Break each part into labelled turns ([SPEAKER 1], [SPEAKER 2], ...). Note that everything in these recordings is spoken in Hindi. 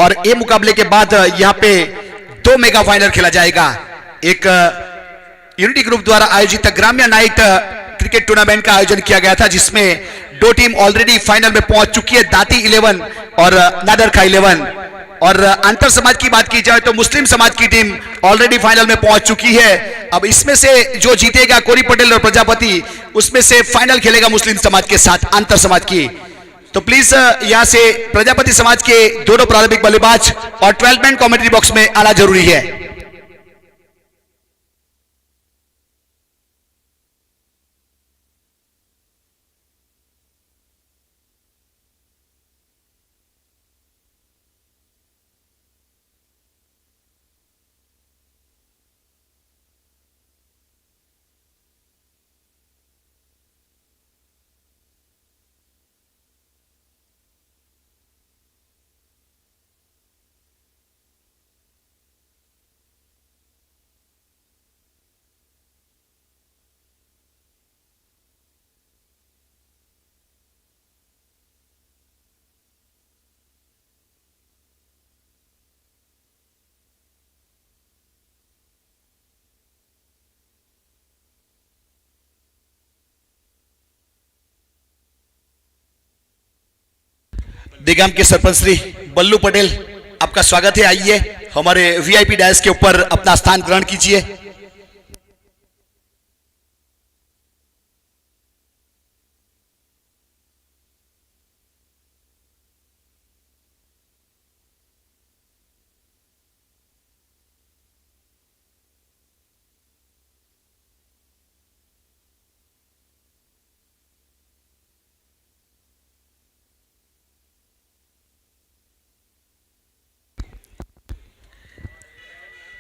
[SPEAKER 1] और ये मुकाबले के बाद यहाँ पे 2 मेगा फाइनल खेला जाएगा। एक यूनिटी ग्रुप द्वारा आयोजित ग्राम्य नाइट क्रिकेट टूर्नामेंट का आयोजन किया गया था, जिसमें 2 टीम ऑलरेडी फाइनल में पहुंच चुकी है, दाती 11 और नादरखा 11। और अंतर समाज की बात की जाए तो मुस्लिम समाज की टीम ऑलरेडी फाइनल में पहुंच चुकी है। अब इसमें से जो जीतेगा कोरी पटेल और प्रजापति, उसमें से फाइनल खेलेगा मुस्लिम समाज के साथ अंतर समाज की। तो प्लीज यहां से प्रजापति समाज के दोनों प्रारंभिक बल्लेबाज और 12 मैन कमेंट्री बॉक्स में आना जरूरी है। देगाम के सरपंच श्री बल्लू पटेल, आपका स्वागत है। आइए हमारे वीआईपी डायस के ऊपर अपना स्थान ग्रहण कीजिए।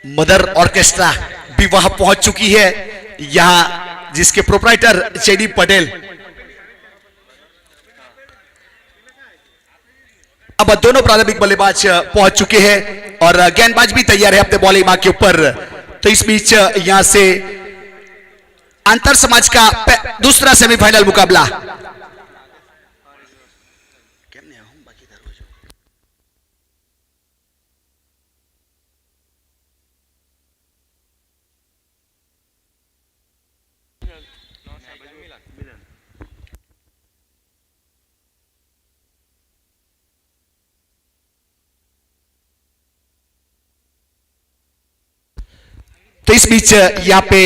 [SPEAKER 1] मदर ऑर्केस्ट्रा भी वहां पहुंच चुकी है, यहां जिसके प्रोप्राइटर जेडी पटेल। अब दोनों प्रारंभिक बल्लेबाज पहुंच चुके हैं और गेंदबाज भी तैयार है अपने बॉलिंग मार्क के ऊपर। तो इस बीच यहां से अंतर समाज का दूसरा सेमीफाइनल मुकाबला। तो इस बीच यहां पे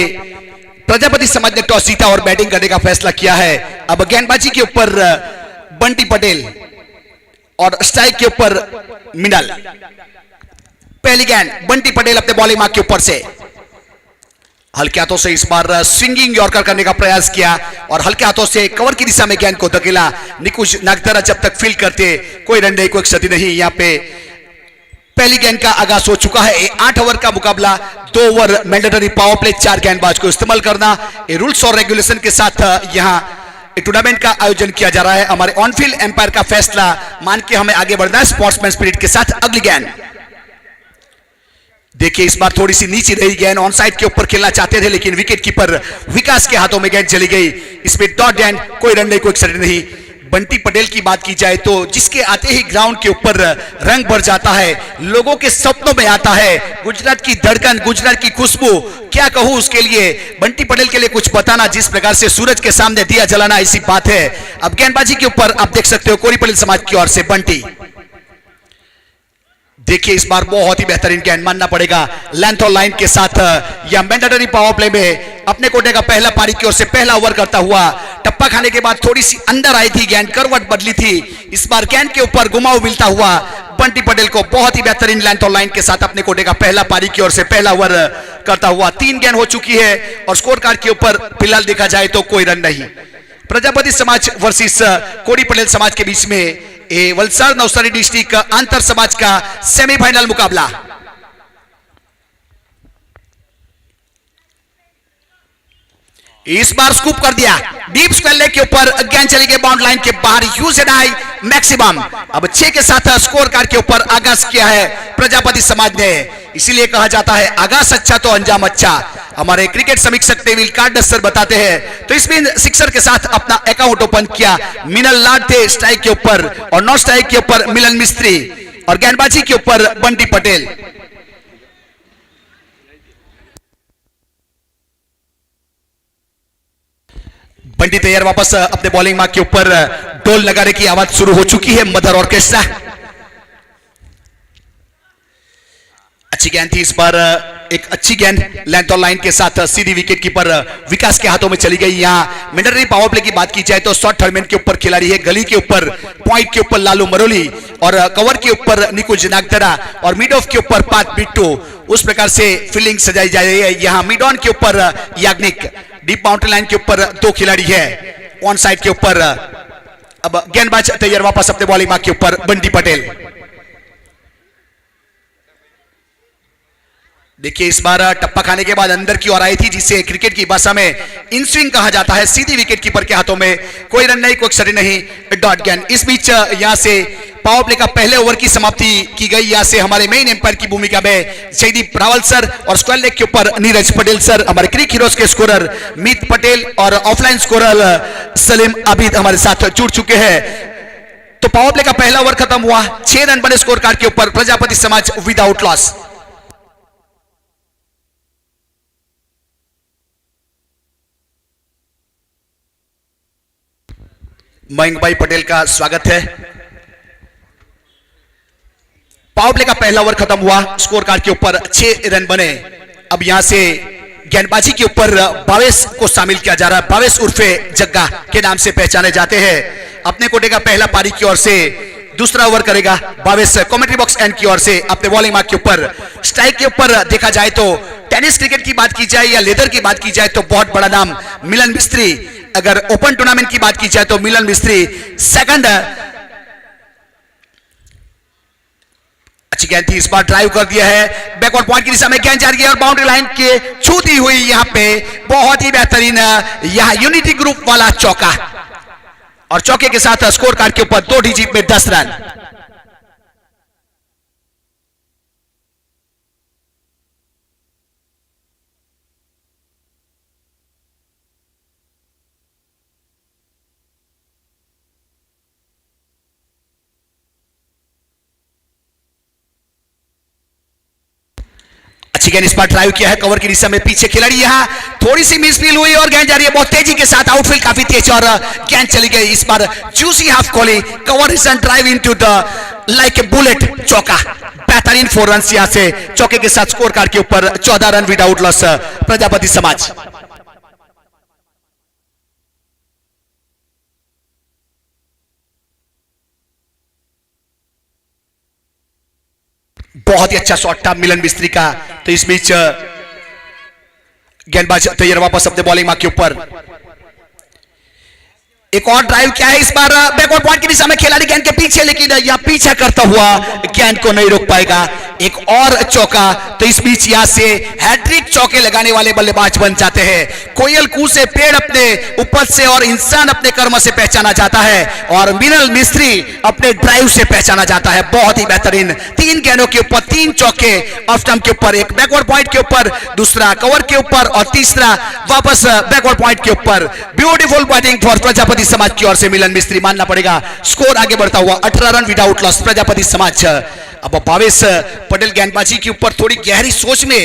[SPEAKER 1] प्रजापति समाज ने टॉस जीता और बैटिंग करने का फैसला किया है। अब गेंदबाजी के ऊपर बंटी पटेल और स्ट्राइक के ऊपर मिनल। पहली गेंद बंटी पटेल अपने बॉलिंग मार्क के ऊपर से हल्के हाथों से इस बार स्विंगिंग यॉर्कर करने का प्रयास किया और हल्के हाथों से कवर की दिशा में गेंद को धकेला। निकुंज नागदरा जब तक फील्ड करते कोई रन नहीं, कोई क्षति नहीं। यहां पे पहली गेंद का आगाज हो चुका है। 8 ओवर का मुकाबला, 2 ओवर मैंडेटरी पावर प्ले, 4 गेंदबाज को इस्तेमाल करना। ये रूल्स और रेगुलेशन के साथ यहां टूर्नामेंट का आयोजन किया जा रहा है। हमारे ऑन फील्ड एम्पायर का फैसला मान के हमें आगे बढ़ना है स्पोर्ट्समैन स्पिरिट के साथ। अगली गेंद देखिए, इस बार थोड़ी सी नीचे रही गेंद, ऑन साइड के ऊपर खेलना चाहते थे लेकिन विकेट कीपर विकास के हाथों में गेंद चली गई। इसमें डॉट गेंद, कोई रन नहीं, कोई क्षति नहीं। बंटी पटेल की बात की जाए तो जिसके आते ही ग्राउंड के ऊपर रंग भर जाता है, लोगों के सपनों में आता है। गुजरात की धड़कन, गुजरात की खुशबू, क्या कहूं उसके लिए। बंटी पटेल के लिए कुछ बताना, जिस प्रकार से सूरज के सामने दिया जलाना, ऐसी बात है। अब गेंदबाजी के ऊपर आप देख सकते हो कोरी पटेल समाज की ओर से बंटी। देखिए इस बार बहुत ही बेहतरीन गेंद मानना पड़ेगा, लेंथ और लाइन के साथ। यह मैंडेटरी पावर प्ले में अपने कोटे का पहला पारी की ओर से पहला ओवर करता हुआ टप्पा खाने के बाद थोड़ी सी अंदर आई थी गेंद, करवट बदली थी। इस बार गेंद के ऊपर घुमाव मिलता हुआ बंटी पटेल को बहुत ही बेहतरीन लेंथ और लाइन के साथ अपने कोटे का पहला पारी की ओर से पहला ओवर करता हुआ 3 गेंद हो चुकी है। और स्कोर कार्ड के ऊपर फिलहाल देखा जाए तो कोई रन नहीं। प्रजापति समाज वर्सेस कोरी पटेल समाज के बीच में वलसाड़ नवसारी डिस्ट्रिक्ट अंतर समाज का सेमीफाइनल मुकाबला। इस बार स्कूप कर दिया, डीप स्क्वायर लेग के ऊपर गेंद चली गई बाउंड लाइन के बाहर, यूज एंड आई मैक्सिमम। अब 6 के साथ स्कोर कार्ड के ऊपर आगाज किया है प्रजापति समाज ने। इसीलिए कहा जाता है आगाज अच्छा तो अंजाम अच्छा। हमारे क्रिकेट समीक्षक टेविल कार्ड सर बताते हैं। तो इसमें सिक्सर के साथ अपना अकाउंट ओपन किया। मिनल लाड थे स्ट्राइक के ऊपर और नॉन स्ट्राइक के ऊपर मिलन मिस्त्री। और गेंदबाजी के ऊपर बंटी पटेल। बंटी तैयार वापस अपने बॉलिंग मार्क के ऊपर। ढोल नगाड़े की आवाज शुरू हो चुकी है, मदर ऑर्केस्ट्रा। अच्छी गेंद थी इस बार, एक अच्छी गेंद लेंथ और लाइन के साथ सीधी विकेट कीपर विकास के हाथों में चली गई। यहां मिडनरी पावर प्ले की बात की जाए तो शॉर्ट टर्मिनेट के ऊपर खिलाड़ी है, गली के ऊपर पॉइंट के ऊपर लालू मरोली और कवर के ऊपर निकुंज नागदरा और मिड ऑफ के ऊपर पात बिट्टू। उस प्रकार से फील्डिंग सजाई जा रही है। यहां मिड ऑन के ऊपर याग्निक, डीप बाउंड्री लाइन के ऊपर दो खिलाड़ी है, ऑन साइड के ऊपर अब गेंदबाज तैयार वापस अपने बॉलिंग मार्क के ऊपर बंटी पटेल। देखिए इस बार टप्पा खाने के बाद अंदर की ओर आई थी, जिसे क्रिकेट की भाषा में इन स्विंग कहा जाता है। सीधी विकेट कीपर के हाथों में, कोई रन नहीं, कोई क्षति नहीं, डॉट गेंद। इस बीच यहां से पावर प्ले का पहले ओवर की समाप्ति की गई। यहां से हमारे मेन एम्पायर की भूमिका में जयदीप रावल सर और स्क्वायर लेग के ऊपर नीरज पटेल सर, हमारे क्रिक हीरोज के स्कोरर मीत पटेल और ऑफलाइन स्कोरर सलीम आबिद हमारे साथ जुड़ चुके हैं। तो पावर प्ले का पहला ओवर खत्म हुआ, 6 रन बने स्कोर कार्ड के ऊपर, प्रजापति समाज विदाउट लॉस। मयंक भाई पटेल का स्वागत है। पावर प्ले का पहला ओवर खत्म हुआ, स्कोर कार्ड के ऊपर 6 रन बने। अब यहां से गेंदबाजी के ऊपर भावेश को शामिल किया जा रहा है। भावेश उर्फे जग्गा के नाम से पहचाने जाते हैं। अपने कोटे का पहला पारी की ओर से दूसरा ओवर करेगा भावेश। कमेंट्री बॉक्स एंड की ओर से अपने बॉलिंग मार्क के ऊपर। स्ट्राइक के ऊपर देखा जाए तो टेनिस क्रिकेट की बात की जाए या लेदर की बात की जाए तो बहुत बड़ा नाम मिलन मिस्त्री। अगर ओपन टूर्नामेंट की बात की जाए तो मिलन मिस्त्री सेकंड। अच्छी गेंद थी इस बार, ड्राइव कर दिया है, बैकवर्ड पॉइंट की दिशा में गेंद जा रही है और बाउंड्री लाइन के छूती हुई यहां पे बहुत ही बेहतरीन यहां यूनिटी ग्रुप वाला चौका और चौके के साथ स्कोर कार्ड के ऊपर 2 डिजिट में 10 रन। अच्छी गेंद इस बार ड्राइव किया है, कवर की दिशा में पीछे खिलाड़ी, यहां थोड़ी सी मिसफील हुई और गेंद जा रही है बहुत तेजी के साथ, आउटफील्ड काफी तेज और गेंद चली गई। इस बार juicy half volley, cover is drive into the like a bullet, चौका। बेहतरीन 4 रन यहां से चौके के साथ स्कोर कार्ड के ऊपर 14 रन विदाउट लॉस प्रजापति समाज। बहुत ही अच्छा शॉट था मिलन मिस्त्री का। तो इस बीच गेंदबाज तैयार वापस अपने बॉलिंग मार्क के ऊपर। एक और ड्राइव क्या है इस बार, बैकवर्ड पॉइंट की दिशा में खिलाड़ी गेंद के पीछे, लेकिन यह पीछा करता हुआ गेंद को नहीं रोक पाएगा। एक और चौका। तो इस बीच यहां से हैट्रिक चौके लगाने वाले बल्लेबाज बन जाते हैं। कोयल कू से पेड़ अपने उपज से और इंसान अपने कर्म से पहचाना जाता है और मिलन मिस्त्री अपने ड्राइव से पहचाना जाता है। बहुत ही बेहतरीन 3 गेंदों के ऊपर 3 चौके, ऑफ स्टंप के ऊपर, एक बैकवर्ड पॉइंट के ऊपर, दूसरा कवर के ऊपर और तीसरा वापस बैकवर्ड पॉइंट के ऊपर। ब्यूटीफुल बैटिंग फॉर प्रजापति समाज की ओर से मिलन मिस्त्री, मानना पड़ेगा। स्कोर आगे बढ़ता हुआ 18 रन विदाउट लॉस प्रजापति समाज। अब भावेश पटेल गेंदबाजी के ऊपर थोड़ी गहरी सोच में,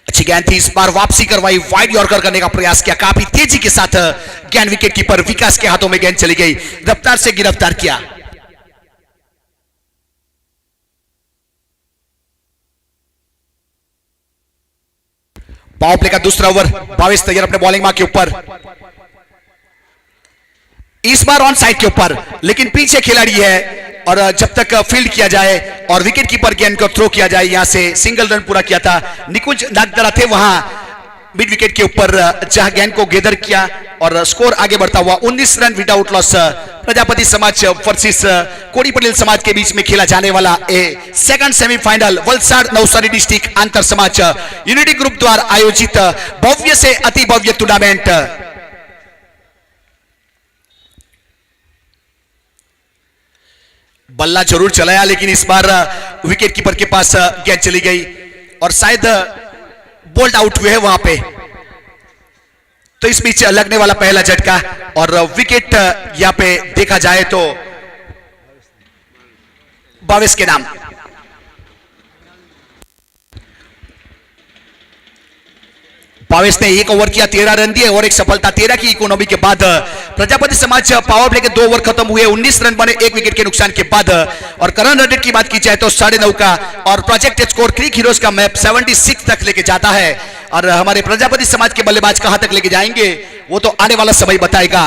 [SPEAKER 1] अच्छी गेंद थी इस बार, वापसी करवाई, वाइड यॉर्कर करने का प्रयास किया, काफी तेजी के साथ गेंद विकेट कीपर विकास के हाथों में गेंद चली गई, रफ्तार से गिरफ्तार किया। पावर प्ले का दूसरा ओवर, भावेश तैयार अपने बॉलिंग मार्क के ऊपर। इस बार ऑन साइड के ऊपर, लेकिन पीछे खिलाड़ी है और जब तक फील्ड किया जाए और विकेट कीपर गेंद को थ्रो किया जाए, यहां से सिंगल रन पूरा किया था। निकुंज नागदरा थे वहां मिड विकेट के ऊपर, जहां गेंद को गेदर किया और स्कोर आगे बढ़ता हुआ 19 रन विदाउट लॉस। प्रजापति समाज वर्सेस कोड़ी पटेल समाज के बीच में खेला जाने वाला second semifinal Valsad Navsari district अंतर समाज यूनिटी ग्रुप द्वारा आयोजित भव्य से अति भव्य टूर्नामेंट। बल्ला जरूर चलाया, लेकिन इस बार विकेट कीपर के पास गेंद चली गई और शायद बोल्ड आउट हुए हैं वहां पे। तो इस बीच लगने वाला पहला झटका और विकेट यहां पे देखा जाए तो बाविस के नाम। बाविस ने एक ओवर किया, 13 रन दिए और एक सफलता। 13 की इकोनॉमी के बाद प्रजापति समाज पावर प्ले के 2 ओवर खत्म हुए, 19 रन बने 1 विकेट के नुकसान के बाद। और करंट रन रेट की बात की जाए तो 9.5 का और प्रोजेक्टेड स्कोर क्रिक हीरोज का मैप 76 तक लेके जाता है। और हमारे प्रजापति समाज के बल्लेबाज कहां तक लेके जाएंगे वो तो आने वाला समय बताएगा।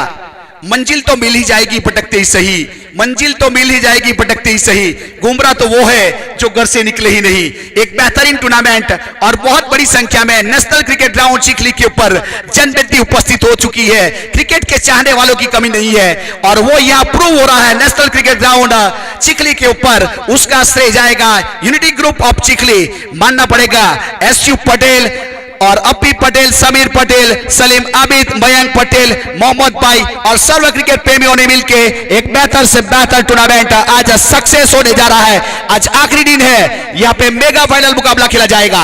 [SPEAKER 1] मंजिल तो मिल ही जाएगी भटकते ही सही, मंजिल तो मिल ही जाएगी भटकते ही सही, गुमराह तो वो है जो घर से निकले ही नहीं। एक बेहतरीन टूर्नामेंट और बहुत बड़ी संख्या में नेशनल क्रिकेट ग्राउंड चिखली के ऊपर जनवृत्ति उपस्थित हो चुकी है। क्रिकेट के चाहने वालों की कमी नहीं है और वो यहां प्रूव हो रहा है नेशनल क्रिकेट ग्राउंड चिखली के ऊपर। उसका श्रेय जाएगा यूनिटी ग्रुप ऑफ चिखली, मानना पड़ेगा एसयू पटेल और अपी पटेल, समीर पटेल, सलीम आबिद, मयंक पटेल, मोहम्मद भाई और सर्व क्रिकेट प्रेमियों ने मिलकर एक बेहतर से बेहतर टूर्नामेंट आज सक्सेस होने जा रहा है। आज आखिरी दिन है, यहां पे मेगा फाइनल मुकाबला खेला जाएगा।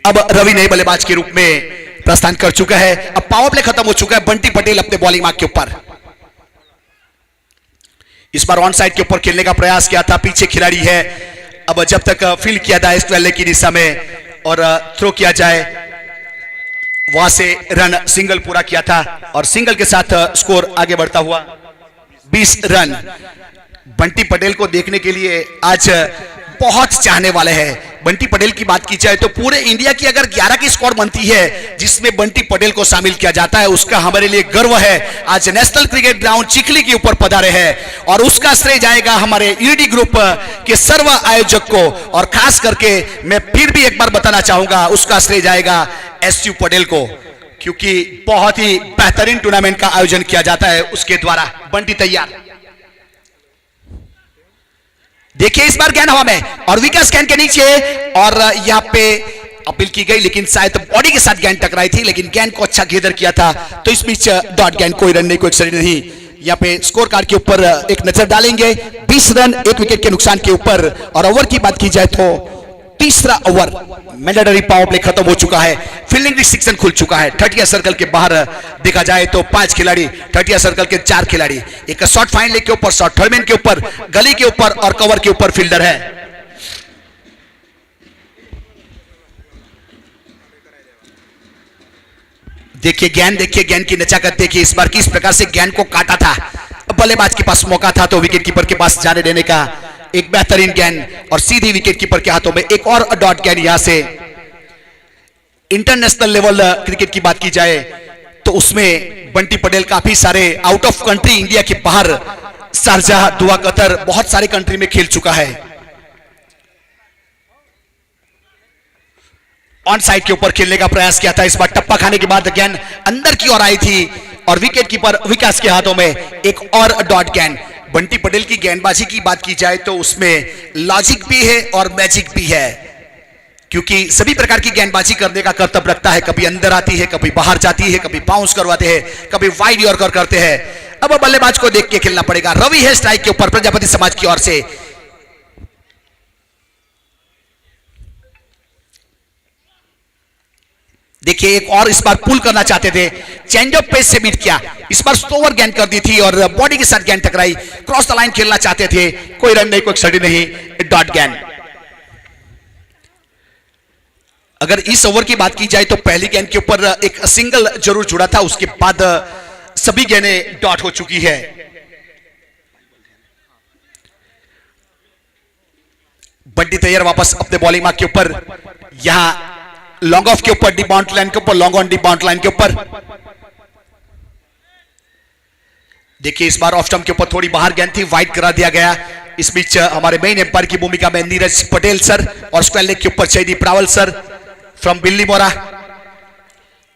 [SPEAKER 1] अब रवि नए बल्लेबाज के रूप में प्रस्थान कर चुका है। अब पावर प्ले खत्म हो चुका है। बंटी पटेल अपने बॉलिंग मार्क के ऊपर इस बार ऑन साइड के ऊपर खेलने का प्रयास किया था, पीछे खिलाड़ी है। अब जब तक फील्ड किया था इस ट्वेल्व की दिशा में और थ्रो किया जाए वहां से रन सिंगल पूरा किया था और सिंगल के साथ स्कोर आगे बढ़ता हुआ 20 रन। बंटी पटेल को देखने के लिए आज बहुत चाहने वाले हैं। बंटी पटेल की बात की जाए तो पूरे इंडिया की अगर 11 की स्कोर बनती है जिसमें बंटी पटेल को शामिल किया जाता है, उसका हमारे लिए गर्व है। आज नेशनल क्रिकेट ग्राउंड चिखली के ऊपर पधारे हैं और उसका श्रेय जाएगा हमारे यूनिटी ग्रुप के सर्व आयोजक को। और खास करके मैं फिर भी एक बार बताना चाहूंगा, उसका श्रेय जाएगा एसयू पटेल को, क्योंकि बहुत ही बेहतरीन टूर्नामेंट का आयोजन किया जाता है उसके द्वारा। बंटी तैयार, देखिए इस बार गेंद हवा में और विकास गेंद के नीचे और यहां पे अपील की गई लेकिन शायद बॉडी के साथ गेंद टकराई थी, लेकिन गेंद को अच्छा घेदर किया था। तो इस बीच डॉट गेंद, कोई रन नहीं, कोई एक्सरी नहीं। यहां पे स्कोर कार्ड के ऊपर एक नजर डालेंगे। 20 रन 1 विकेट के नुकसान के ऊपर। और ओवर की बात की जाए तो तीसरा ओवर मैंडेटरी पावर प्ले खत्म हो चुका है, फील्डिंग रिस्ट्रिक्शन खुल चुका है। 30 सर्कल के बाहर देखा जाए तो 5 खिलाड़ी, 30 सर्कल के 4 खिलाड़ी, एक शॉर्ट फाइन लेग के ऊपर, शॉर्ट थर्डमैन के ऊपर, गली के ऊपर और कवर के ऊपर फील्डर है। देखिए गेंद की नचाकत देखिए, इस बार किस प्रकार से गेंद को काटा था। बल्लेबाज के पास मौका था तो विकेट कीपर के पास जाने देने का। एक बेहतरीन गेंद और सीधी विकेट कीपर के हाथों में। एक और डॉट गेंद यहां से। इंटरनेशनल लेवल क्रिकेट की बात की जाए तो उसमें बंटी पटेल काफी सारे आउट ऑफ कंट्री, इंडिया के बाहर, शारजाह, दुआ, कतर, बहुत सारे कंट्री में खेल चुका है। ऑन साइड के ऊपर खेलने का प्रयास किया था, इस बार टप्पा खाने के बाद गेंद अंदर की ओर आई थी और विकेट कीपर विकास के हाथों में एक और डॉट गेंद। बंटी पटेल की गेंदबाजी की बात की जाए तो उसमें लॉजिक भी है और मैजिक भी है, क्योंकि सभी प्रकार की गेंदबाजी करने का कर्तव्य रखता है। कभी अंदर आती है, कभी बाहर जाती है, कभी बाउंस करवाते हैं, कभी वाइड यॉर्कर करते हैं। अब बल्लेबाज को देख के खेलना पड़ेगा। रवि है स्ट्राइक के ऊपर प्रजापति समाज की ओर से। देखिए एक और इस बार पुल करना चाहते थे, चेंज ऑफ पेस से बीट किया। इस बार स्लोवर गेंद कर दी थी और बॉडी के साथ गेंद टकराई। क्रॉस द लाइन खेलना चाहते थे, कोई रन नहीं, कोई एक्सट्री नहीं, डॉट गेंद। अगर इस ओवर की बात की जाए तो पहली गेंद के ऊपर एक सिंगल जरूर जुड़ा था, उसके बाद सभी गेंदें डॉट हो चुकी है। बंटी तैयार वापस अपने बॉलिंग मार्क के ऊपर। यहां लॉन्ग ऑफ के ऊपर, डी बाउंड लाइन के ऊपर, long on D bound line के ऊपर। देखिए इस बार ऑफ स्टंप के ऊपर थोड़ी बाहर गेंद थी, वाइड करा दिया गया। इस बीच हमारे मेन एम्पायर की भूमिका में नीरज पटेल सर और स्क्वायर लेग के ऊपर जयदीप रावल सर फ्रॉम बिल्ली मोरा।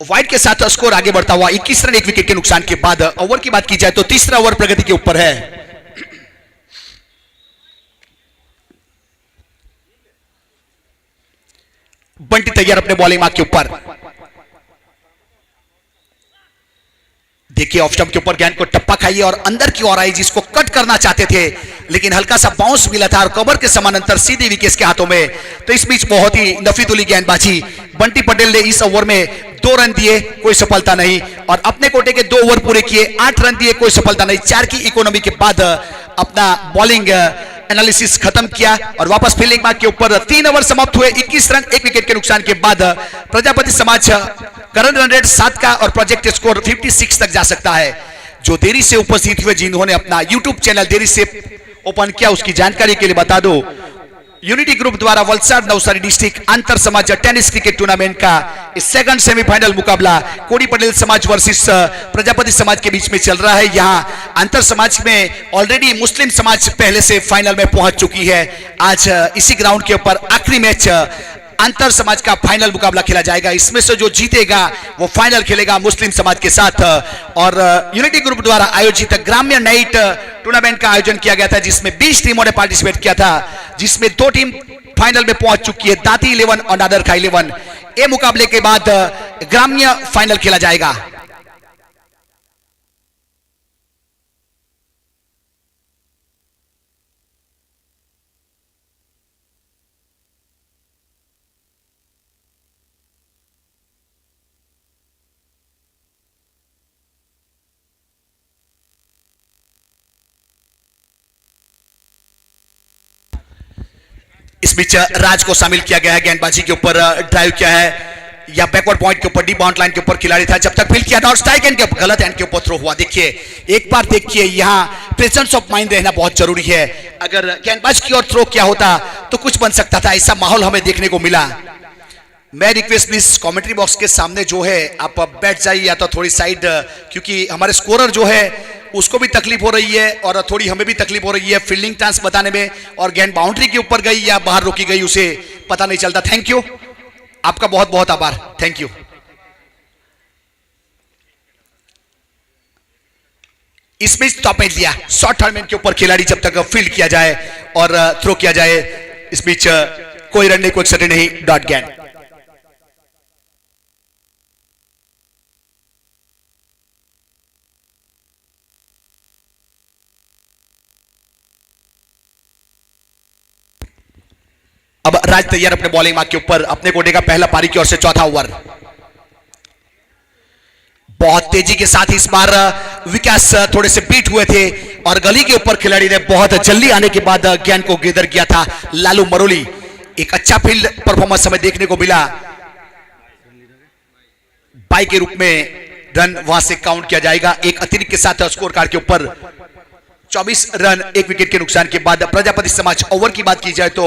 [SPEAKER 1] वाइड के साथ स्कोर आगे बढ़ता हुआ 21 रन 1 विकेट के नुकसान के बाद। ओवर की बात की जाए तो तीसरा ओवर प्रगति के ऊपर है। बंटी तैयार अपने बॉलिंग मार्क के ऊपर। देखिए ऑफ स्टंप के ऊपर गेंद को टप्पा खाइए और अंदर की ओर आई, जिसको कट करना चाहते थे लेकिन हल्का सा बाउंस मिला था और कवर के समानांतर सीधे विकेट के हाथों में। तो इस बीच बहुत ही नफीतुली गेंदबाजी, बंटी पटेल ने इस ओवर में 2 रन दिए, कोई सफलता नहीं, और अपने कोटे के 2 ओवर पूरे किए, 8 रन दिए, कोई सफलता नहीं। 4 की इकोनॉमी के बाद अपना बॉलिंग एनालिसिस खत्म किया और वापस फील्डिंग मार्क के ऊपर 3 ओवर समाप्त हुए, 21 रन 1 विकेट के नुकसान के बाद प्रजापति समाज करंट रन रेट 7 का और प्रोजेक्ट स्कोर 56 तक जा सकता है। जो देरी से उपस्थित हुए, जिन्होंने अपना यूट्यूब चैनल देरी से ओपन किया, उसकी जानकारी के लिए बता दो, यूनिटी ग्रुप द्वारा वलसाड नवसारी डिस्ट्रिक्ट अंतर समाज टेनिस क्रिकेट टूर्नामेंट का इस सेकंड सेमीफाइनल मुकाबला कोडी पटेल समाज वर्सेस प्रजापति समाज के बीच में चल रहा है। यहां अंतर समाज में ऑलरेडी मुस्लिम समाज पहले से फाइनल में पहुंच चुकी है। आज इसी ग्राउंड के ऊपर आखिरी मैच अंतर समाज का फाइनल मुकाबला खेला जाएगा। इसमें से जो जीतेगा वो फाइनल खेलेगा मुस्लिम समाज के साथ। और यूनिटी ग्रुप द्वारा आयोजित ग्राम्य नाइट टूर्नामेंट का आयोजन किया गया था, जिसमें 20 टीमों ने पार्टिसिपेट किया था, जिसमें 2 टीम फाइनल में पहुंच चुकी है, दाती 11 और नादर खा 11। ये मुकाबले के बाद ग्राम्य फाइनल खेला जाएगा। इस बीच राज को शामिल किया गया है, गेंदबाजी के ऊपर ड्राइव किया है या बैकवर्ड पॉइंट के ऊपर डी बाउंड लाइन के ऊपर खिलाड़ी था, जब तक फील्ड किया था और स्ट्राइक एंड के गलत एंड के ऊपर थ्रो हुआ। देखिए एक बार देखिए, यहां प्रेजेंस ऑफ माइंड रहना बहुत जरूरी है। अगर गेंदबाज की ओर थ्रो किया होता तो कुछ बन सकता था, ऐसा माहौल हमें देखने को मिला। मैं रिक्वेस्ट प्लीज कमेंट्री बॉक्स के सामने जो है आप बैठ जाइए या तो थोड़ी साइड, क्योंकि हमारे स्कोरर जो है उसको भी तकलीफ हो रही है और थोड़ी हमें भी तकलीफ हो रही है फील्डिंग चांस बताने में, और गेंद बाउंड्री के ऊपर गई या बाहर रोकी गई उसे पता नहीं चलता। थैंक यू, आपका बहुत बहुत आभार, थैंक यू। इसमें टॉप एंड लिया, शॉर्ट टर्नमेंट के ऊपर खिलाड़ी जब तक फील्ड किया जाए और थ्रो किया जाए, इस बीच कोई रन नहीं, कोई एक्सटेंड नहीं, डॉट गेंद। अब राज तैयार अपने बॉलिंग मार्क के ऊपर, अपने कोटे का पहला पारी की ओर से चौथा ओवर। बहुत तेजी के साथ इस बार विकास थोड़े से बीट हुए थे और गली के ऊपर खिलाड़ी ने बहुत जल्दी आने के बाद गेंद को गेदर किया था। लालू मरोली, एक अच्छा फील्ड परफॉर्मेंस हमें देखने को मिला। बाई के रूप में रन वहां से काउंट किया जाएगा। एक अतिरिक्त के साथ स्कोर कार्ड के ऊपर 24 रन 1 विकेट के नुकसान के बाद प्रजापति समाज ओवर की बात की जाए तो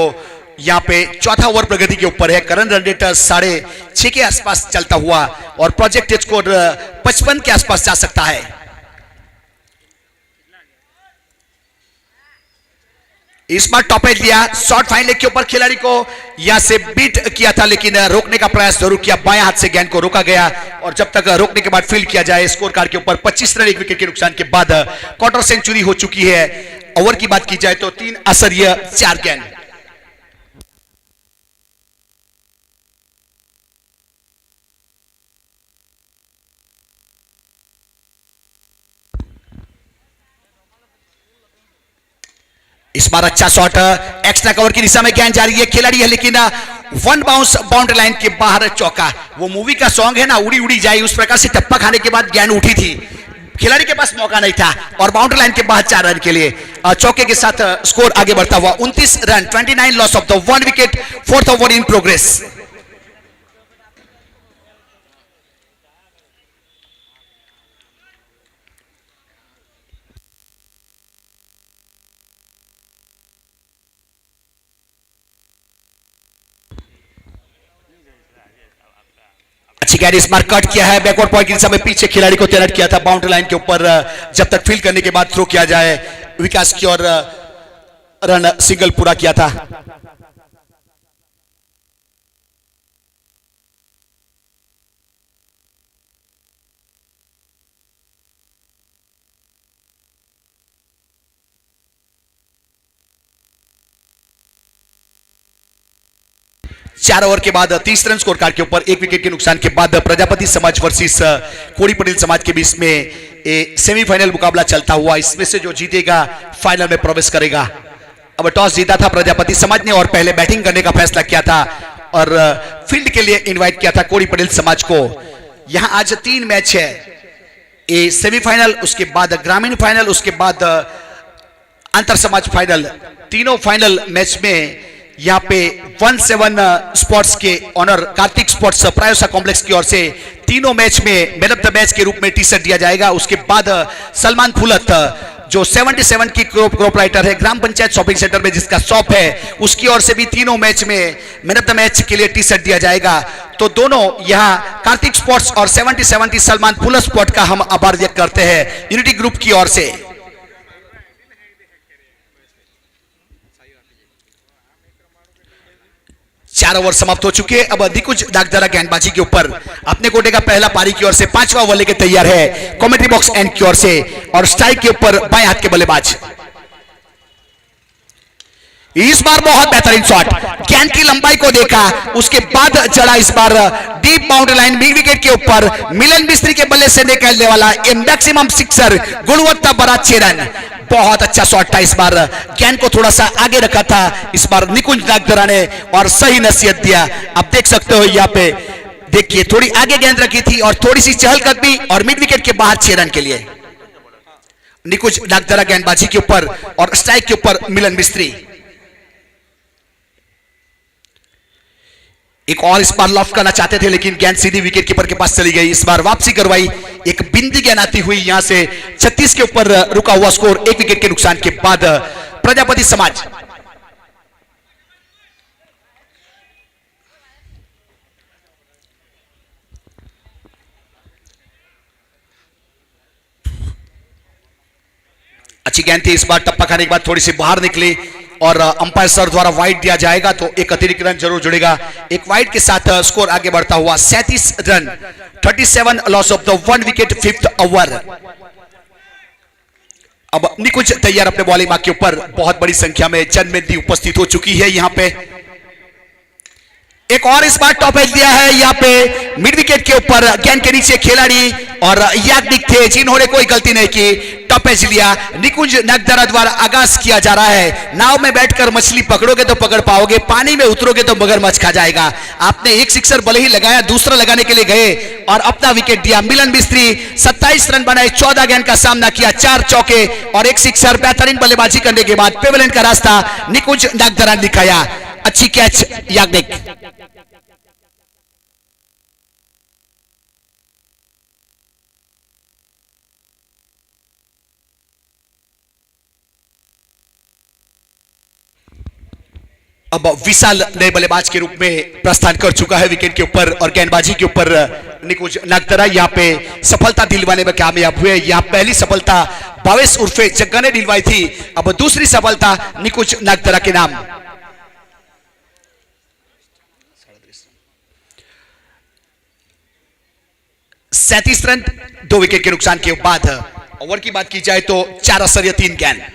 [SPEAKER 1] यहां पे चौथा ओवर प्रगति के ऊपर है। करंट रन रेट 6.5 के आसपास चलता हुआ और प्रोजेक्ट स्कोर 55 के आसपास जा सकता है। इस बार टॉप एज लिया, शॉर्ट फाइन लेग के ऊपर खिलाड़ी को यहां से बीट किया था, लेकिन रोकने का प्रयास जरूर किया, बाएं हाथ से गेंद को रोका गया और जब तक रोकने के बाद फील्ड किया जाए, स्कोर कार्ड के ऊपर 25 रन 1 विकेट के नुकसान के बाद क्वार्टर सेंचुरी हो चुकी है। ओवर की बात की जाए तो 3 असरिया 4 गेंद। इस बार अच्छा शॉट, एक्स्ट्रा कवर की दिशा में गेंद जा रही है, खिलाड़ी है लेकिन वन बाउंस बाउंड्री लाइन के बाहर चौका। वो मूवी का सॉन्ग है ना, उड़ी उड़ी जाए, उस प्रकार से टप्पा खाने के बाद गेंद उठी थी, खिलाड़ी के पास मौका नहीं था और बाउंड्री लाइन के बाहर 4 रन के लिए चौके के साथ स्कोर आगे बढ़ता हुआ 29 run 29 loss of the 1 wicket, 4th over in progress. अच्छी कैरी इस बार कट किया है, बैकवर्ड पॉइंट की दिशा में पीछे खिलाड़ी को तैनात किया था बाउंड्री लाइन के ऊपर, जब तक फील्ड करने के बाद थ्रो किया जाए, विकास की ओर रन सिंगल पूरा किया था। 4 ओवर के बाद 30 रन स्कोर कार्ड के ऊपर 1 विकेट के नुकसान के बाद प्रजापति समाज वर्सेस कोड़ी पटेल समाज के बीच में सेमीफाइनल मुकाबला चलता हुआ। इसमें से जो जीतेगा फाइनल में प्रवेश करेगा। अब टॉस जीता था प्रजापति समाज ने और पहले बैटिंग करने का फैसला किया था और फील्ड के लिए इनवाइट किया था कोड़ी पटेल समाज को। यहां आज 3 मैच है, ए सेमीफाइनल, उसके बाद ग्रामीण फाइनल, उसके बाद अंतर समाज फाइनल। तीनों फाइनल मैच में यहाँ पे 17 स्पोर्ट्स के ऑनर कार्तिक स्पोर्ट्स प्रायोसा कॉम्प्लेक्स की ओर से तीनों मैच में मैन ऑफ द मैच के रूप में टी शर्ट दिया जाएगा। उसके बाद सलमान फुलत जो 77 की क्रॉप राइटर है, ग्राम पंचायत शॉपिंग सेंटर में जिसका शॉप है, उसकी ओर से भी तीनों मैच में मैन ऑफ द मैच के लिए टी शर्ट दिया जाएगा। तो दोनों यहाँ कार्तिक स्पोर्ट्स और 77 की सलमान फुलत स्पोर्ट का हम आभार व्यक्त करते हैं यूनिटी ग्रुप की ओर से। 4 ओवर समाप्त हो चुके हैं। अब दिग्गज दागदारा गेंदबाजी के ऊपर अपने कोटे का पहला पारी की ओर से 5वां ओवर लेके तैयार है कमेंट्री बॉक्स एंड की ओर से और स्ट्राइक के ऊपर बाएं हाथ के बल्लेबाज। इस बार बहुत बेहतरीन शॉट, गेंद की लंबाई को देखा, उसके बाद चढ़ा इस बार deep boundary line mid wicket के ऊपर मिलन मिस्त्री के बल्ले से निकलने वाला ए मैक्सिमम सिक्सर, गुणवत्ता बड़ा 6 रन। बहुत अच्छा शॉट था इस बार, गेंद को थोड़ा सा आगे रखा था इस बार निकुंज नागदरा ने और सही नसीहत दिया। आप देख सकते हो यहाँ पे देखिए थोड़ी आगे गेंद रखी थी और थोड़ी सी चहलकदमी और मिड विकेट के बाहर 6 रन के लिए निकुंज नागदरा गेंदबाजी के ऊपर और स्ट्राइक के ऊपर मिलन मिस्त्री। एक और इस बार लॉफ्ट करना चाहते थे लेकिन गेंद सीधी विकेट कीपर के पास चली गई। इस बार वापसी करवाई, एक बिंदी गेंद आती हुई यहां से 36 के ऊपर रुका हुआ स्कोर 1 विकेट के नुकसान के बाद प्रजापति समाज। अच्छी गेंद थी, इस बार टप्पा खाने के बाद थोड़ी सी बाहर निकली और अंपायर सर द्वारा वाइड दिया जाएगा तो एक अतिरिक्त रन जरूर जुड़ेगा। एक वाइड के साथ स्कोर आगे बढ़ता हुआ 37 run, 37 loss of the 1 wicket 5th over. अब निकुंज तैयार अपने बॉलिंग मार्क के ऊपर, बहुत बड़ी संख्या में जनमेदी उपस्थित हो चुकी है यहां पे। एक और इस बार टॉप एज दिया है यहाँ पे मिड विकेट के ऊपर, गेंद के नीचे खिलाड़ी और याग्निक थे जिन्होंने कोई गलती नहीं की, टॉप एज लिया। निकुंज नागदरा द्वारा आगाज किया जा रहा है। नाव में बैठकर मछली पकड़ोगे तो पकड़ पाओगे, पानी में उतरोगे तो मगरमच्छ खा जाएगा। आपने एक सिक्सर भले ही लगाया, दूसरा लगाने के लिए गए और अपना विकेट दिया। मिलन मिस्त्री 27 रन बनाए, 14 गेंद का सामना किया, 4 चौके और 1 सिक्सर। बेहतरीन बल्लेबाजी करने के बाद पेवेलियन का रास्ता निकुंज नागदरा ने दिखाया। अच्छी कैच याग्निक। अब विशाल नए बल्लेबाज के रूप में प्रस्थान कर चुका है विकेट के ऊपर और गेंदबाजी के ऊपर निकुंज नागदरा यहाँ पे सफलता दिलवाने में कामयाब हुए। यहाँ पहली सफलता भावेश उर्फे जग्गा ने दिलवाई थी, अब दूसरी सफलता निकुंज नागदरा के नाम। सैंतीस रन 2 विकेट के नुकसान के बाद ओवर की बात की जाए तो 4 असर 3 गेंद।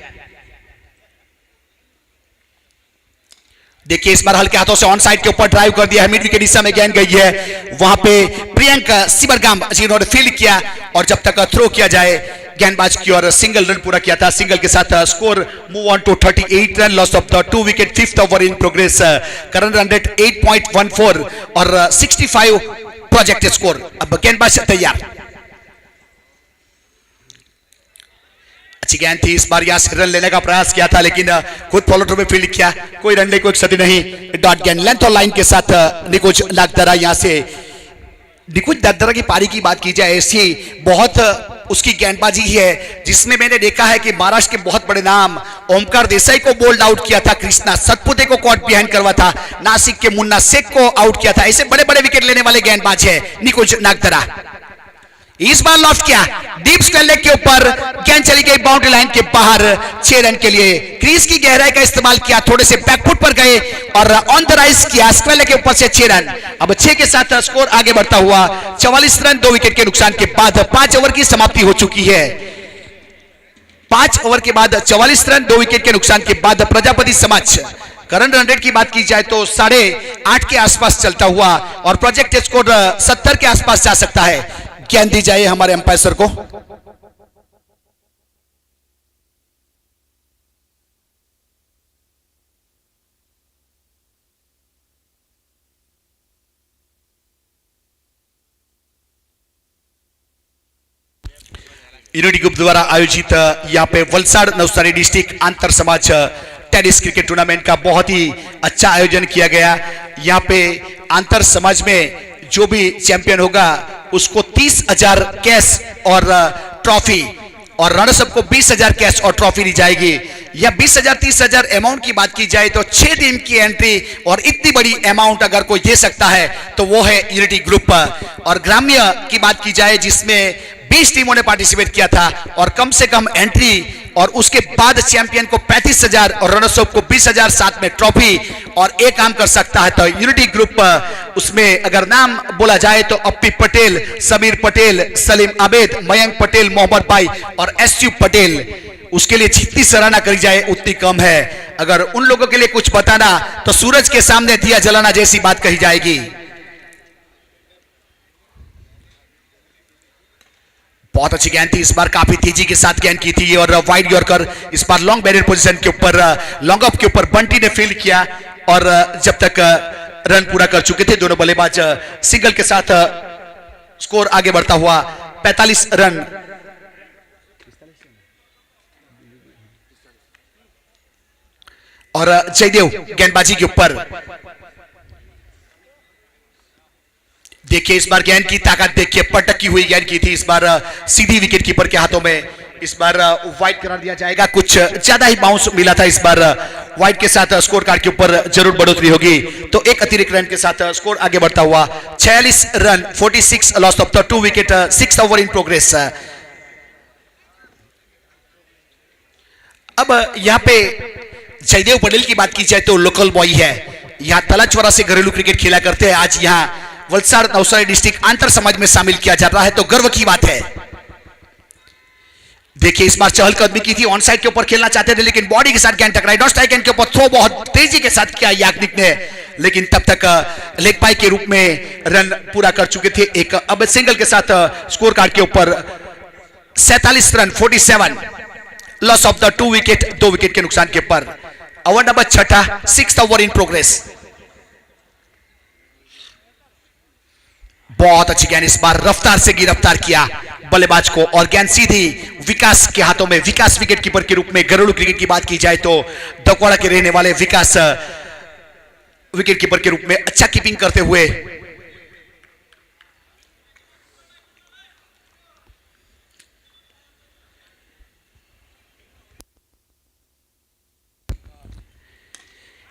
[SPEAKER 1] देखिए इस बार हल्के हाथों से ऑन साइड के ऊपर ड्राइव कर दिया है, मिड विकेट हिस्सा में गेंद गई है। वहां पे प्रियंका सिबरगाम जिन्होंने फील्ड किया और जब तक थ्रो किया जाए गेंदबाज की और सिंगल रन पूरा किया था। सिंगल के साथ score move on to 38 run, loss of the 2 wicket 5th over in progress. Current run rate 8.14 और 65 प्रोजेक्टेड स्कोर। अब गेंदबाज तैयार, अच्छी गेंद थी, इस बार यहां से रन लेने का प्रयास किया था लेकिन खुद फॉलो थ्रू में फील्ड किया, कोई रन नहीं, कोई क्षति नहीं। डॉट गेंद लेंथ और लाइन के साथ निकुंज नागदरा। यहां से निकुंज नागदरा की पारी की बात की जाए, ऐसी बहुत उसकी गेंदबाजी है जिसमें मैंने देखा है कि महाराष्ट्र के बहुत बड़े नाम ओमकार देसाई को बोल्ड आउट किया था, कृष्णा सतपुते को कॉट बिहाइंड करवा था, नासिक के मुन्ना शेख को आउट किया था। ऐसे बड़े बड़े विकेट लेने वाले गेंदबाज है निकुंज नागदरा। इस बार लॉफ्ट किया, डीप स्क्वायर लेग के ऊपर गेंद चली गई बाउंड्री लाइन के बाहर 6 रन के लिए। क्रीज की गहराई का इस्तेमाल किया, थोड़े से बैकफुट पर गए और ऑन द राइज किया, स्क्वायर लेग के ऊपर से 6 रन। अब 6 के साथ स्कोर आगे बढ़ता हुआ 44 रन 2 विकेट के नुकसान के बाद 5 ओवर की समाप्ति हो चुकी है। 5 ओवर के बाद 44 रन 2 विकेट के नुकसान के बाद प्रजापति समाज करंट रन रेट की बात की जाए तो 8.5 के आसपास चलता हुआ और प्रोजेक्ट स्कोर 70 के आसपास जा सकता है। गेंद दी जाए हमारे अंपायर सर को। यूनिटी ग्रुप द्वारा आयोजित यहाँ पे वलसाड़ नवसारी डिस्ट्रिक्ट अंतर समाज टेनिस क्रिकेट टूर्नामेंट का बहुत ही अच्छा आयोजन किया गया। यहाँ पे अंतर समाज में जो भी चैंपियन होगा उसको 30,000 कैश और ट्रॉफी और रनर्स अप को 20,000 कैश और ट्रॉफी दी जाएगी। या 20,000 30,000 अमाउंट की बात की जाए तो 6 टीम की एंट्री और इतनी बड़ी अमाउंट अगर कोई दे सकता है तो वो है यूनिटी ग्रुप। और ग्राम्य की बात की जाए जिसमें 20 टीमों ने पार्टिसिपेट किया था और कम से कम एंट्री और उसके बाद चैंपियन को 35,000 और रनर्स अप को 20,000 साथ में ट्रॉफी और एक काम कर सकता है। तो यूनिटी ग्रुप उसमें अगर नाम बोला जाए तो अप्पी पटेल, समीर पटेल, सलीम आबेद, मयंक पटेल, मोहम्मद भाई और एसयू पटेल, उसके लिए जितनी सराहना करी जाए उतनी कम है। अगर उन लोगों के लिए कुछ बताना तो सूरज के सामने दिया जलाना जैसी बात कही जाएगी। बहुत अच्छी गेंद थी इस बार, काफी तेजी के साथ गेंद की थी और वाइड यॉर्कर इस बार लॉन्ग बैरियर पोजीशन के ऊपर लॉन्ग ऑफ के ऊपर बंटी ने फील्ड किया और जब तक रन पूरा कर चुके थे दोनों बल्लेबाज सिंगल के साथ स्कोर आगे बढ़ता हुआ 45 रन। और जयदेव गेंदबाजी के ऊपर देखिए इस बार गेंद की ताकत देखिए, पटकी हुई गेंद की थी इस बार सीधी विकेट कीपर के हाथों में। इस बार वाइड करार दिया जाएगा, कुछ ज्यादा ही बाउंस मिला था इस बार। वाइड के साथ स्कोर कार्ड के ऊपर जरूर बढ़ोतरी होगी तो एक अतिरिक्त रन के साथ स्कोर आगे बढ़ता हुआ 46 run 46 loss of the 2 wicket 6 over in progress. अब यहां पे जयदेव पटेल की बात की जाए तो लोकल बॉय है, यहां तलाचवारा से घरेलू क्रिकेट खेला करते हैं। आज यहां वलसाड़ नवसारी डिस्ट्रिक्ट अंतर समाज में शामिल किया जा रहा है तो गर्व की बात है। देखिए इस बार चहलकदमी की थी, ऑन साइड के ऊपर खेलना चाहते थे लेकिन बॉडी के साथ गेंद टकराई। नॉट स्ट्राइक गेंद के ऊपर थ्रो बहुत तेजी के साथ किया याग्निक ने, लेकिन तब तक लेग पाई के रूप में रन पूरा कर चुके थे। एक अब सिंगल के साथ स्कोर कार्ड के ऊपर 47 run 47 loss of the 2 wicket 2 wicket के नुकसान के ऊपर। Over number 6 6th over in progress. बहुत अच्छी गेंद इस बार रफ्तार से गिरफ्तार किया बल्लेबाज को और गेंद सीधी विकास के हाथों में। विकास विकेट कीपर के रूप में घरेलू क्रिकेट की बात की जाए तो दकवाड़ा के रहने वाले विकास विकेट कीपर के रूप में अच्छा कीपिंग करते हुए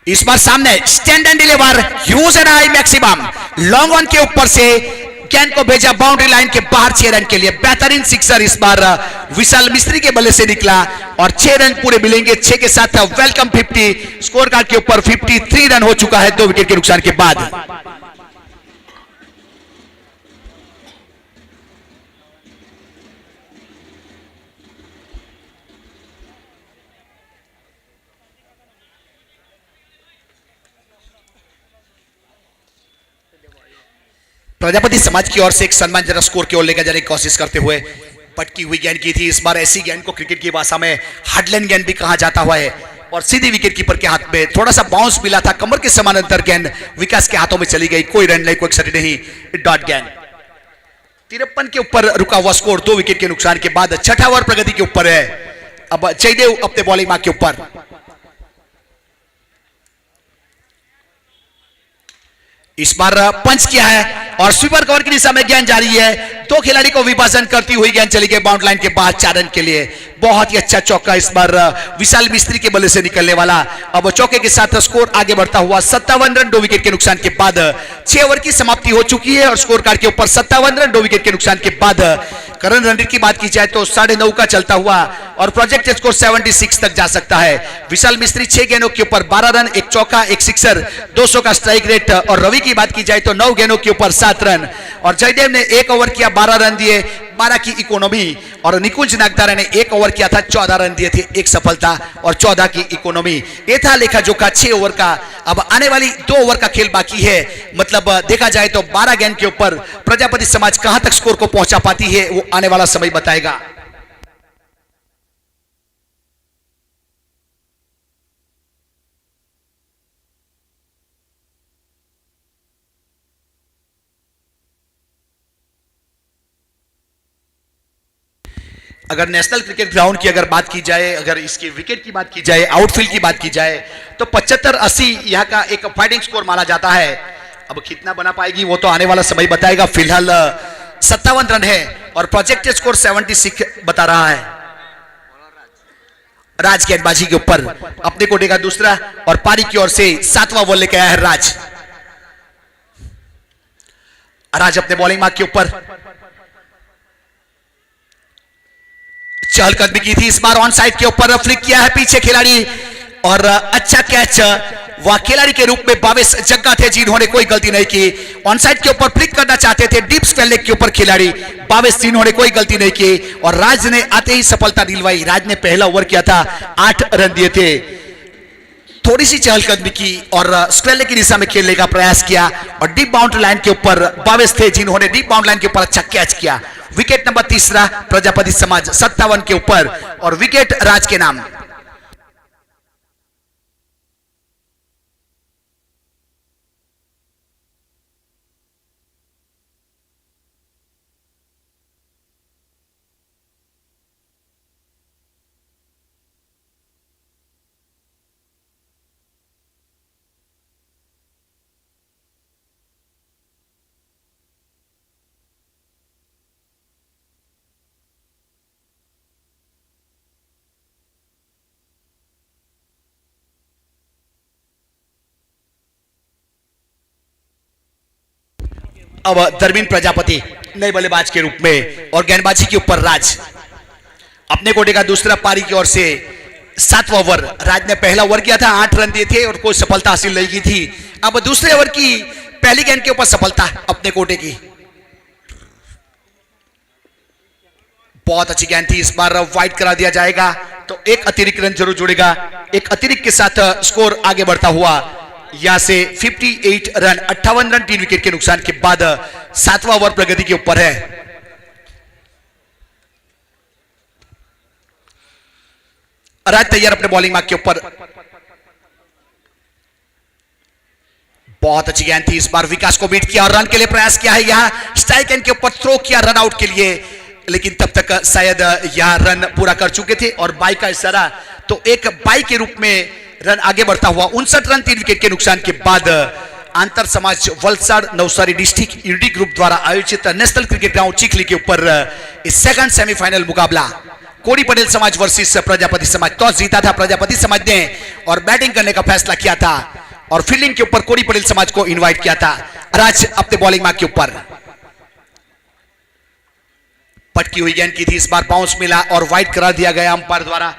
[SPEAKER 1] इस बार सामने stand and deliver use and I maximum long on के ऊपर से गेंद को भेजा बाउंड्री लाइन के बाहर 6 रन के लिए। बेहतरीन सिक्सर इस बार विशाल मिस्त्री के बल्ले से निकला और 6 रन पूरे मिलेंगे। 6 के साथ वेलकम 50 स्कोर कार्ड के ऊपर 53 रन हो चुका है 2 विकेट के नुकसान के बाद। प्रजापति समाज की ओर से एक सम्मानजनक स्कोर की ओर लेकर जाने की कोशिश करते हुए पटकी हुई गेंद की थी इस बार। ऐसी गेंद को क्रिकेट की भाषा में हार्डलाइन गेंद भी कहा जाता हुआ है और सीधी विकेट कीपर के हाथ में थोड़ा सा बाउंस मिला था, कमर के समानांतर गेंद विकास के हाथों में चली गई। कोई रन नहीं, कोई क्षति नहीं, डॉट गेंद। 53 के ऊपर रुका हुआ स्कोर 2 विकेट के नुकसान के बाद। 6ठा ओवर प्रगति के ऊपर है। अब जयदेव अपने बॉलिंग मार्क के ऊपर। इस बार पंच किया है और स्वीपर कवर की दिशा में गेंद जारी है। 2 खिलाड़ी को विभाजन करती हुई गेंद चली गई बाउंड्री लाइन के बाद 4 रन के लिए। बहुत ही अच्छा चौका इस बार विशाल मिस्त्री के बल्ले से निकलने वाला। अब चौके के साथ स्कोर आगे बढ़ता हुआ 57 रन 2 विकेट के नुकसान के बाद। 6 ओवर की समाप्ति हो चुकी है और स्कोर कार्ड के ऊपर 57 रन 2 विकेट के नुकसान के बाद। करंट रन रेट की बात की जाए तो 9.5 का चलता हुआ और प्रोजेक्ट स्कोर 76 तक जा सकता है। विशाल मिस्त्री 6 गेंदों के ऊपर 12 रन, 1 चौका, 1 सिक्सर, 200 का स्ट्राइक रेट। और रवि की बात की जाए तो 9 गेंदों के ऊपर 7 रन और जयदेव ने 1 ओवर किया 12 रन दिए, 12 की इकोनॉमी और निकुंज नागदारा ने 1 ओवर किया था, 14 रन दिए थे, 1 सफलता और 14 की इकोनॉमी। ये था लेखा जोखा 6 ओवर का। अब आने वाली 2 ओवर का खेल बाकी है, मतलब देखा जाए तो 12 गेंद के ऊपर प्रजापति समाज कहां तक स्कोर को पहुंचा पाती है वो आने वाला समय बताएगा। अगर नेशनल क्रिकेट ग्राउंड की अगर बात की जाए, अगर इसके विकेट की बात की जाए, आउटफील्ड की बात की जाए तो 75-80 यहां का एक फाइटिंग स्कोर माना जाता है। अब कितना बना पाएगी वो तो आने वाला समय बताएगा। फिलहाल 57 रन है और प्रोजेक्टेड स्कोर 76 बता रहा है। राज गेंदबाजी के ऊपर अपने कोटे का दूसरा और पारी की ओर से 7वां बॉल लेके आया है राज। राज अपने बॉलिंग मार्क के ऊपर चहलकदमी की थी, इस बार ऑन साइड के ऊपर फ्लिक किया है पीछे खिलाड़ी और अच्छा कैच। वह खिलाड़ी के रूप में बावेश जग्गा थे जिन्होंने कोई गलती नहीं की। ऑन साइड के ऊपर फ्लिक करना चाहते थे डीप स्क्वायर लेग के ऊपर खिलाड़ी बावेश, जिन्होंने कोई गलती नहीं की और राज ने आते ही सफलता दिलवाई। राज ने पहला ओवर किया था, 8 रन दिए थे। थोड़ी सी चहलकदमी की और स्क्वायर लेग की दिशा में खेलने का प्रयास किया और डीप बाउंड्री लाइन के ऊपर बावेश थे जिन्होंने डीप बाउंड्री लाइन के ऊपर अच्छा कैच किया। विकेट नंबर 3 प्रजापति समाज 57 के ऊपर और विकेट राज के नाम। अब धर्मीन प्रजापति नए बल्लेबाज के रूप में और गेंदबाजी के ऊपर राज अपने कोटे का दूसरा पारी की ओर से 7वां ओवर। राज ने पहला ओवर किया था, 8 रन दिए थे और कोई सफलता हासिल नहीं की थी। अब दूसरे ओवर की पहली गेंद के ऊपर सफलता अपने कोटे की, बहुत अच्छी गेंद थी। इस बार वाइड करा दिया जाएगा तो एक अतिरिक्त रन जरूर जुड़ेगा। एक अतिरिक्त के साथ स्कोर आगे बढ़ता हुआ यहां से 58 रन 58 रन 3 विकेट के नुकसान के बाद 7वां ओवर प्रगति के ऊपर है। राज तैयार अपने बॉलिंग मार्क के ऊपर, बहुत अच्छी गेंद थी। इस बार विकास को बीट किया और रन के लिए प्रयास किया है। यहां स्ट्राइक एंड के ऊपर थ्रो किया रन आउट के लिए, लेकिन तब तक शायद यहां रन पूरा कर चुके थे और बाई का इशारा तो एक बाई के रूप में रन आगे बढ़ता हुआ 59 रन 3 विकेट के नुकसान के बाद अंतर समाज Valsad Navsari district UD group द्वारा आयोजित नेशनल क्रिकेट ग्राउंड चिखली के ऊपर इस सेकंड सेमीफाइनल मुकाबला कोड़ी पटेल समाज वर्सेस प्रजापति समाज। टॉस जीता था प्रजापति समाज ने और बैटिंग करने का फैसला किया था और फील्डिंग के ऊपर कोड़ी पटेल समाज को इनवाइट किया था। राज अपने बॉलिंग मार्क के ऊपर पटकी हुई गेंद की थी, इस बार बाउंस मिला और वाइड करा दिया गया अंपायर द्वारा।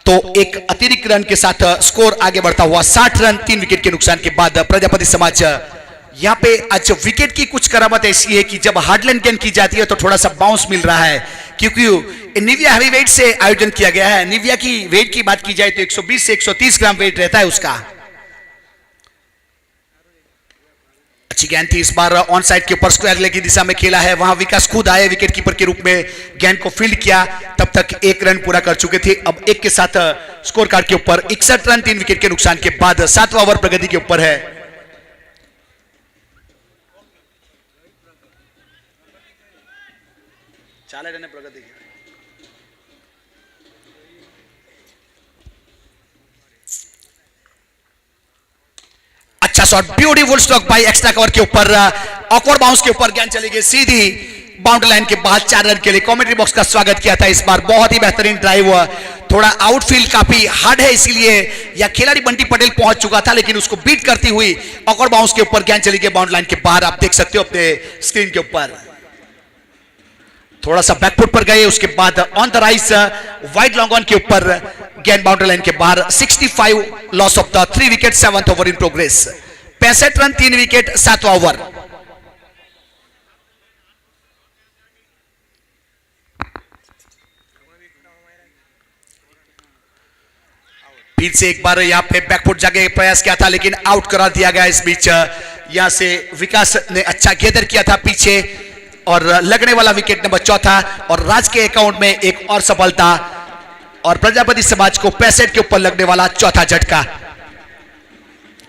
[SPEAKER 1] तो एक अतिरिक्त रन के साथ स्कोर आगे बढ़ता हुआ 60 रन 3 विकेट के नुकसान के बाद प्रजापति समाज। यहां पे आज विकेट की कुछ करामत ऐसी है कि जब हार्डलैंड गेंद की जाती है तो थोड़ा सा बाउंस मिल रहा है, क्योंकि निविया हैवी वेट से आयोजन किया गया है। निविया की वेट की बात की जाए तो 120 से 130 ग्राम वेट रहता है उसका। अच्छी गेंद थी, इस बार ऑन साइड के ऊपर स्क्वायर लेग की दिशा में खेला है। वहां विकास खुद आए विकेट कीपर के रूप में, गेंद को फील्ड किया, तब तक 1 रन पूरा कर चुके थे। अब 1 के साथ स्कोर कार्ड के ऊपर 61 रन 3 विकेट के नुकसान के बाद 7वां ओवर प्रगति के ऊपर है। चाले रहने प्रगति अच्छा shot, beautiful stroke bye extra cover के ऊपर, ऑकवर्ड बाउंस के ऊपर गेंद चली गई सीधी बाउंड्री लाइन के बाद 4 रन के लिए। कमेंट्री बॉक्स का स्वागत किया था इस बार, बहुत ही बेहतरीन ड्राइव हुआ। थोड़ा आउटफील्ड काफी हार्ड है इसलिए यह खिलाड़ी बंटी पटेल पहुंच चुका था, लेकिन उसको बीट करती हुई ऑकवर्ड बाउंस के ऊपर गेंद चली गई बाउंड्री लाइन के बाहर। आप देख सकते हो अपने स्क्रीन के ऊपर, थोड़ा सा बैकफुट पर गए, उसके बाद on the rise wide long on के ऊपर गेंद बाउंड्री लाइन के बाहर। 65 loss of the 3 wicket 7th over in progress. 65 run 3 wicket 7वां ओवर। फिर से एक बार यहाँ पे बैकफुट जाके प्रयास किया था लेकिन आउट करा दिया गया। इस बीच यहाँ से विकास ने अच्छा गेदर किया था पीछे और लगने वाला विकेट नंबर चौथा और राज के अकाउंट में एक और सफलता और प्रजापति समाज को 65 के ऊपर लगने वाला चौथा झटका।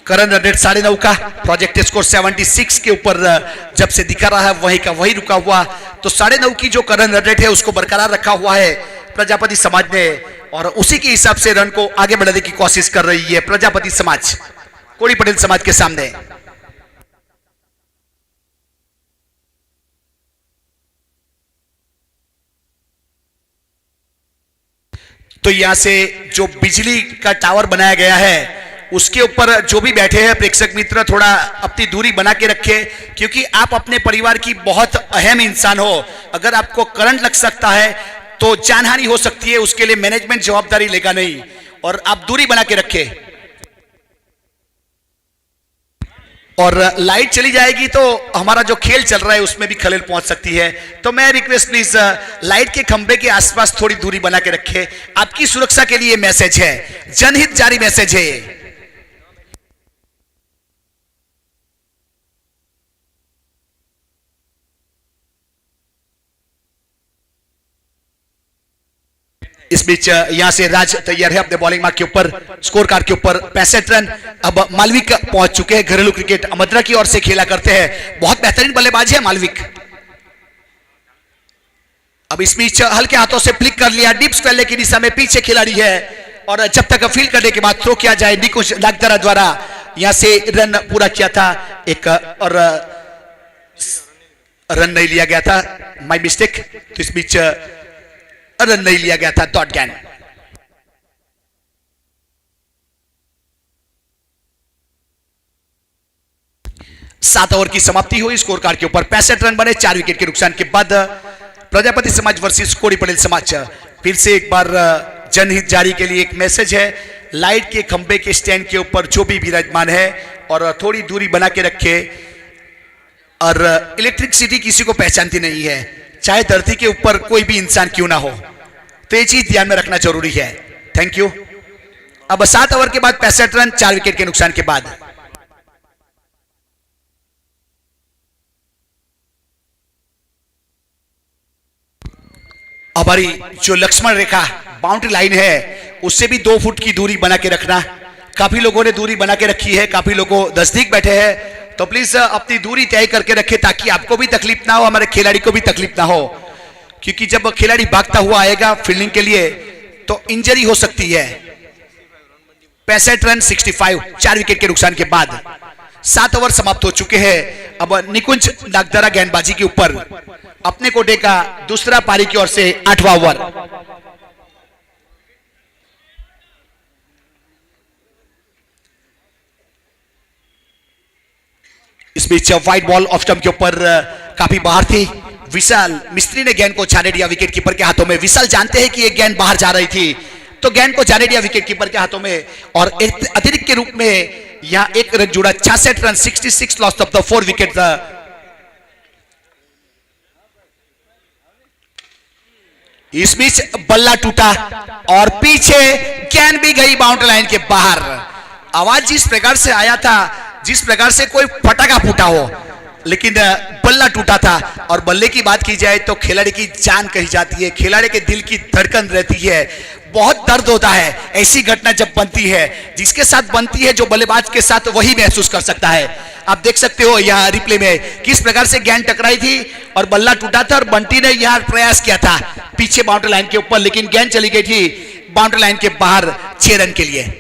[SPEAKER 1] करंट रन रेट 9.5 का, प्रोजेक्ट स्कोर 76 के ऊपर जब से दिखा रहा है वही का वही रुका हुआ, तो 9.5 की जो करंट रन रेट है उसको बरकरार रखा हुआ है प्रजापति समाज ने और उसी के हिसाब से रन को आगे बढ़ाने की कोशिश कर रही है प्रजापति समाज कोड़ी पटेल समाज के सामने। तो यहां से जो बिजली का टावर बनाया गया है उसके ऊपर जो भी बैठे हैं प्रेक्षक मित्र थोड़ा अपनी दूरी बना के रखें, क्योंकि आप अपने परिवार की बहुत अहम इंसान हो। अगर आपको करंट लग सकता है तो जानहानि हो सकती है, उसके लिए मैनेजमेंट जवाबदारी लेगा नहीं और आप दूरी बना के रखें। और लाइट चली जाएगी तो हमारा जो खेल चल रहा है उसमें भी खलल पहुंच सकती है, तो मैं रिक्वेस्ट प्लीज लाइट के खंभे के आसपास थोड़ी दूरी बना के रखें। आपकी सुरक्षा के लिए मैसेज है, जनहित जारी मैसेज है। इस बीच यहां से राज तैयार है अपने बॉलिंग मार्क के ऊपर, स्कोर कार्ड के ऊपर 65 रन। अब मालविक पहुंच चुके हैं, घरेलू क्रिकेट अमद्रा की ओर से खेला करते हैं, बहुत बेहतरीन बल्लेबाज है मालविक। अब इस बीच हल्के हाथों से फ्लिक कर लिया, डिप्स फैलने की दिशा में पीछे खिलाड़ी है और जब तक फील्ड करने के बाद थ्रो किया जाए निकुंज नागदरा द्वारा यहां से रन पूरा किया था एक और रन नहीं लिया गया था, माय मिस्टेक। तो इस बीच रन नहीं लिया गया था, डॉट गेंद। सात ओवर की समाप्ति हुई, स्कोर कार्ड के ऊपर 65 रन बने 4 विकेट के नुकसान के बाद। प्रजापति समाज वर्सेस कोड़ी पटेल समाज। फिर से एक बार जनहित जारी के लिए एक मैसेज है, लाइट के खंभे के स्टैंड के ऊपर जो भी विराजमान है और थोड़ी दूरी बना के रखे। और इलेक्ट्रिसिटी किसी को पहचानती नहीं है, चाहे धरती के ऊपर कोई भी इंसान क्यों ना हो, तो ये चीज ध्यान में रखना जरूरी है। Thank you. अब 7 ओवर के बाद 65 रन 4 विकेट के नुकसान के बाद। हमारी जो लक्ष्मण रेखा बाउंड्री लाइन है उससे भी 2 फुट की दूरी बना के रखना। काफी लोगों ने दूरी बना के रखी है, काफी लोगों नजदीक बैठे हैं, तो प्लीज अपनी दूरी तय करके रखें ताकि आपको भी तकलीफ ना हो, हमारे खिलाड़ी को भी तकलीफ ना हो, क्योंकि जब खिलाड़ी भागता हुआ आएगा फील्डिंग के लिए तो इंजरी हो सकती है। 65 रन 65 4 विकेट के नुकसान के बाद 7 ओवर समाप्त हो चुके हैं। अब निकुंज नागदरा गेंदबाजी के ऊपर अपने कोटे का दूसरा पारी की ओर से 8वां ओवर। इस बीच व्हाइट बॉल ऑफ स्टंप के ऊपर काफी बाहर थी, विशाल मिस्त्री ने गेंद को जाने दिया विकेट कीपर के हाथों में। विशाल जानते हैं कि एक गेंद बाहर जा रही थी तो गेंद को जाने दिया विकेट कीपर के हाथों में और एक अतिरिक्त के रूप में यहां एक रन जुड़ा। 66 run 66 loss of the 4 wicket. इस बीच बल्ला टूटा और पीछे गेंद भी गई बाउंड्री लाइन के बाहर। आवाज जिस प्रकार से आया था, जिस प्रकार से कोई पटाखा फूटा हो, लेकिन बल्ला टूटा था। और बल्ले की बात की जाए तो खिलाड़ी की जान कही जाती है, खिलाड़ी के दिल की धड़कन रहती है, बहुत दर्द होता है ऐसी घटना जब बनती है। जिसके साथ बनती है, जो बल्लेबाज के साथ, वही महसूस कर सकता है। आप देख सकते हो यहाँ रिप्ले में किस प्रकार से गेंद टकराई थी और बल्ला टूटा था और बंटी ने यहाँ प्रयास किया था पीछे बाउंड्री लाइन के ऊपर, लेकिन गेंद चली गई थी बाउंड्री लाइन के बाहर 6 रन के लिए।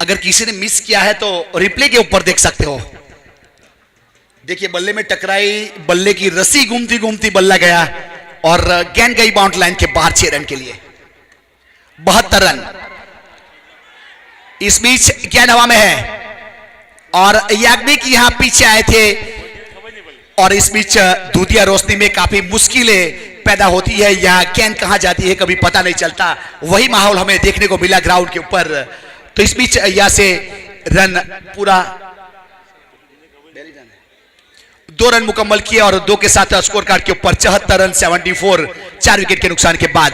[SPEAKER 1] अगर किसी ने मिस किया है तो रिप्ले के ऊपर देख सकते हो। देखिए बल्ले में टकराई, बल्ले की रस्सी घूमती घूमती बल्ला गया और गेंद गई बाउंड्री लाइन के बाहर 6 रन के लिए। 72 रन। इस बीच ज्ञान हवा में है और याग्निक यहां पीछे आए थे और इस बीच दूधिया रोशनी में काफी मुश्किलें पैदा होती है। यहाँ गेंद कहां जाती है कभी पता नहीं चलता, वही माहौल हमें देखने को मिला ग्राउंड के ऊपर। तो इस बीच यहां से रन पूरा 2 रन मुकम्मल किए और 2 के साथ स्कोर कार्ड के ऊपर 74 रन 74, 4 विकेट के नुकसान के बाद।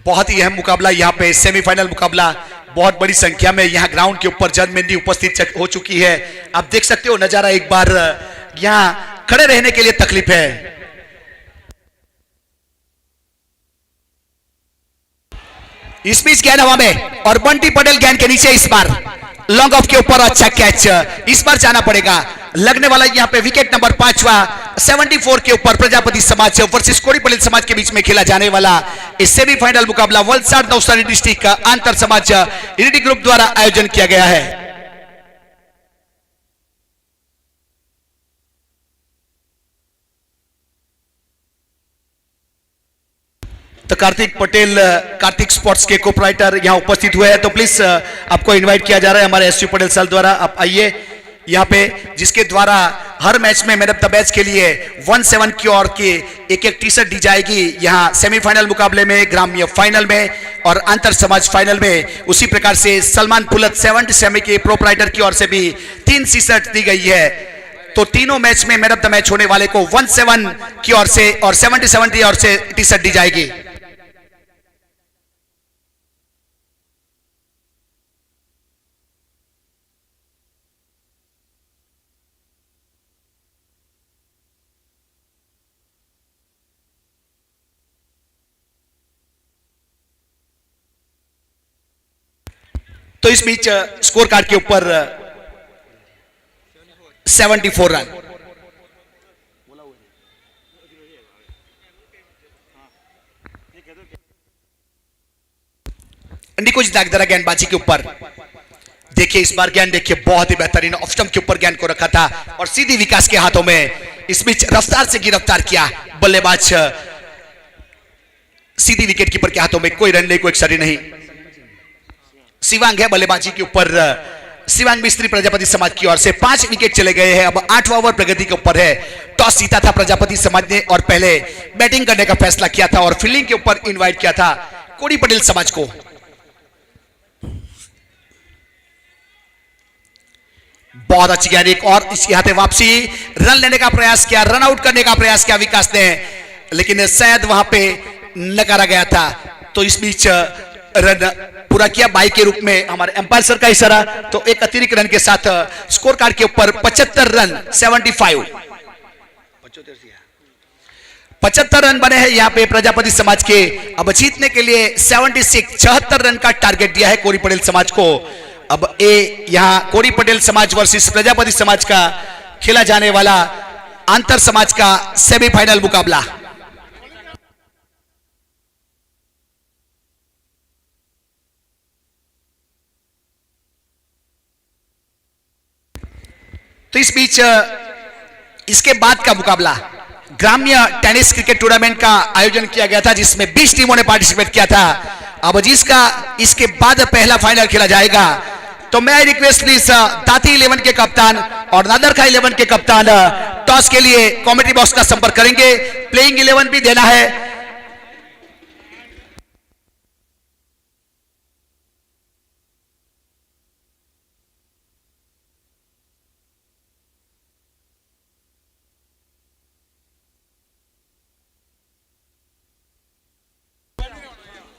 [SPEAKER 1] बहुत ही अहम मुकाबला यहाँ पे सेमीफाइनल मुकाबला, बहुत बड़ी संख्या में यहाँ ग्राउंड के ऊपर जनमेंदी उपस्थित हो चुकी है। आप देख सकते हो नजारा, एक बार यहाँ खड़े रहने के लिए तकलीफ है। इस बीच गेंद हवा में और बंटी पटेल गेंद के नीचे, इस बार लॉन्ग ऑफ के ऊपर अच्छा कैच, इस बार जाना पड़ेगा। लगने वाला यहां पे विकेट नंबर 5वां 74 के ऊपर प्रजापति समाज वर्सेस कोड़ी पटेल समाज के बीच में खेला जाने वाला इस सेमीफाइनल मुकाबला वलसाड नवसारी डिस्ट्रिक्ट का अंतर समाज यूनिटी ग्रुप द्वारा आयोजन किया गया है। तो कार्तिक पटेल, कार्तिक स्पोर्ट्स के कोऑपरेटर यहां उपस्थित हुए हैं, तो प्लीज आपको इनवाइट किया जा रहा है हमारे एसयू पटेल सर द्वारा। आप आइए यहां पे, जिसके द्वारा हर मैच में मैन ऑफ द मैच के लिए 1/7 की ओर की एक टी शर्ट दी जाएगी। यहां सेमीफाइनल मुकाबले में, ग्राम्य फाइनल में और अंतर समाज फाइनल में। उसी प्रकार से सलमान पुलत 70 सेमी के प्रोपराइटर की ओर से भी 3 टी शर्ट दी गई है। तो तीनों मैच में मैन ऑफ द मैच होने वाले को 1/7 की ओर से और 70 की ओर से टी शर्ट दी जाएगी। तो इस बीच स्कोर कार्ड के ऊपर 74 रन। निकुंज दागदरा गेंदबाजी के ऊपर देखिए, इस बार गेंद देखिए बहुत ही बेहतरीन ऑफ स्टंप के ऊपर गेंद को रखा था और सीधी विकास के हाथों में। इस बीच रफ्तार से गिरफ्तार किया बल्लेबाज, सीधी विकेट कीपर के हाथों में, कोई रन नहीं, कोई एक्सरी नहीं। शिवांग है बल्लेबाजी के ऊपर, शिवांग मिस्त्री प्रजापति समाज की ओर से 5 विकेट चले गए हैं। अब 8वां ओवर प्रगति के ऊपर है। टॉस जीता था प्रजापति समाज ने और पहले बैटिंग करने का फैसला किया था और फील्डिंग के ऊपर इनवाइट किया था कोड़ी पटेल समाज को। बहुत अच्छी गेंद, एक और इसके हाथे वापसी, रन लेने का प्रयास किया, रन आउट करने का प्रयास किया विकास ने, लेकिन शायद वहां पे नकारा गया था। तो इस बीच रन पूरा किया बाई के रूप में हमारे अंपायर सर का इशारा। तो एक अतिरिक्त रन के साथ स्कोर कार्ड के ऊपर 75 रन 75, 75 रन बने हैं यहाँ पे प्रजापति समाज के। अब जीतने के लिए 76 रन का टारगेट दिया है कोड़ी पटेल समाज को। अब यहाँ कोड़ी पटेल समाज वर्सेस प्रजापति समाज का खेला जाने वाला अंतर समाज का सेमीफाइनल मुकाबला। तो इस बीच इसके बाद का मुकाबला ग्राम्य टेनिस क्रिकेट टूर्नामेंट का आयोजन किया गया था, जिसमें 20 टीमों ने पार्टिसिपेट किया था। अब जिसका इसके बाद पहला फाइनल खेला जाएगा, तो मैं रिक्वेस्ट प्लीज दाती 11 के कप्तान और नादरखा 11 के कप्तान टॉस के लिए कमेंट्री बॉक्स का संपर्क करेंगे। प्लेइंग 11 भी देना है।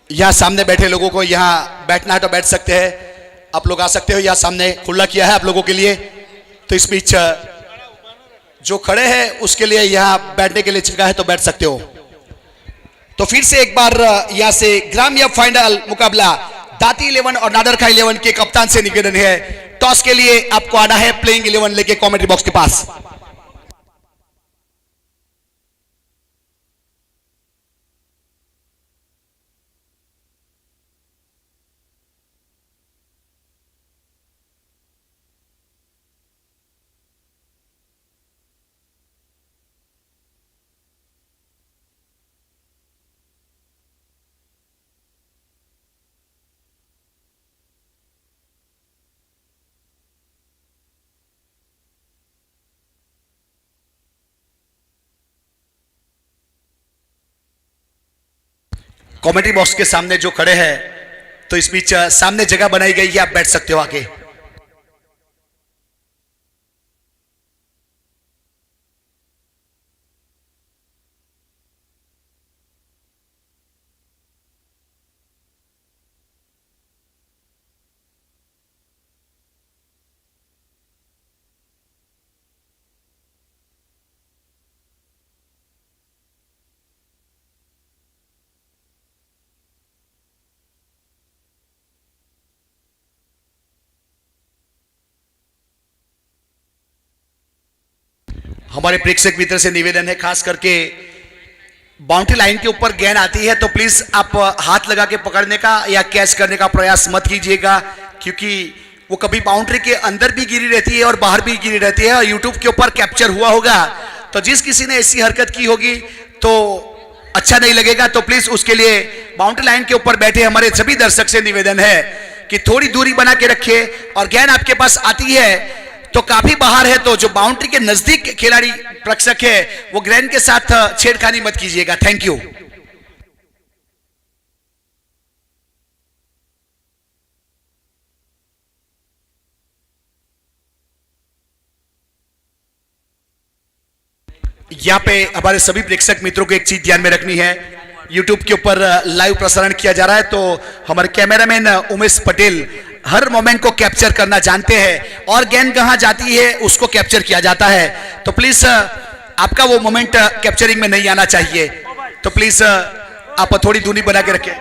[SPEAKER 1] यहां सामने बैठे लोगों को यहां बैठना है तो बैठ सकते हैं, आप लोग आ सकते हो, यहां सामने खुला किया है आप लोगों के लिए। तो इस बीच जो खड़े हैं उसके लिए यहां बैठने के लिए जगह है तो बैठ सकते हो। तो फिर से एक बार यहां से ग्राम्य फाइनल मुकाबला दाती 11 और नादरखा 11 के कप्तान से निवेदन है, टॉस के लिए आपको आना है प्लेइंग 11 लेके कमेंट्री बॉक्स के पास। कमेंट्री बॉक्स के सामने जो खड़े हैं, तो इस बीच सामने जगह बनाई गई है, आप बैठ सकते हो आके। हमारे प्रेक्षक मित्र से निवेदन है, खास करके बाउंड्री लाइन के ऊपर गेंद आती है तो प्लीज आप हाथ लगा के पकड़ने का या कैच करने का प्रयास मत कीजिएगा, क्योंकि वो कभी बाउंड्री के अंदर भी गिरी रहती है और बाहर भी गिरी रहती है। यूट्यूब के ऊपर कैप्चर हुआ होगा, तो जिस किसी ने ऐसी हरकत की होगी तो अच्छा नहीं लगेगा। तो प्लीज उसके लिए बाउंड्री लाइन के ऊपर बैठे हमारे सभी दर्शक से निवेदन है कि थोड़ी दूरी बना के रखे, और गेंद आपके पास आती है तो काफी बाहर है, तो जो बाउंड्री के नजदीक खिलाड़ी प्रेक्षक है वो ग्रैंड के साथ छेड़खानी मत कीजिएगा। Thank you. यहां पे हमारे सभी प्रेक्षक मित्रों को एक चीज ध्यान में रखनी है, यूट्यूब के ऊपर लाइव प्रसारण किया जा रहा है, तो हमारे कैमरामैन उमेश पटेल हर मोमेंट को कैप्चर करना जानते हैं और गेंद कहां जाती है उसको कैप्चर किया जाता है। तो प्लीज आपका वो मोमेंट कैप्चरिंग में नहीं आना चाहिए, तो प्लीज आप थोड़ी दूरी बना के रखें।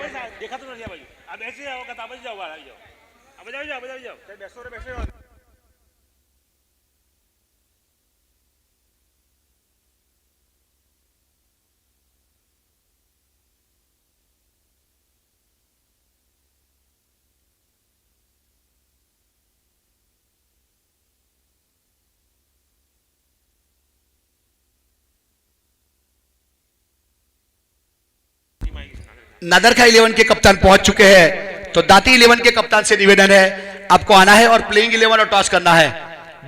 [SPEAKER 1] नादरखा 11 के कप्तान पहुंच चुके हैं, तो दाती 11 के कप्तान से निवेदन है आपको आना है और प्लेइंग 11 और टॉस करना है।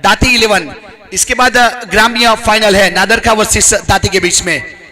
[SPEAKER 1] दाती 11, इसके बाद ग्राम्य फाइनल है नादरखा वर्सेस दाती के बीच में।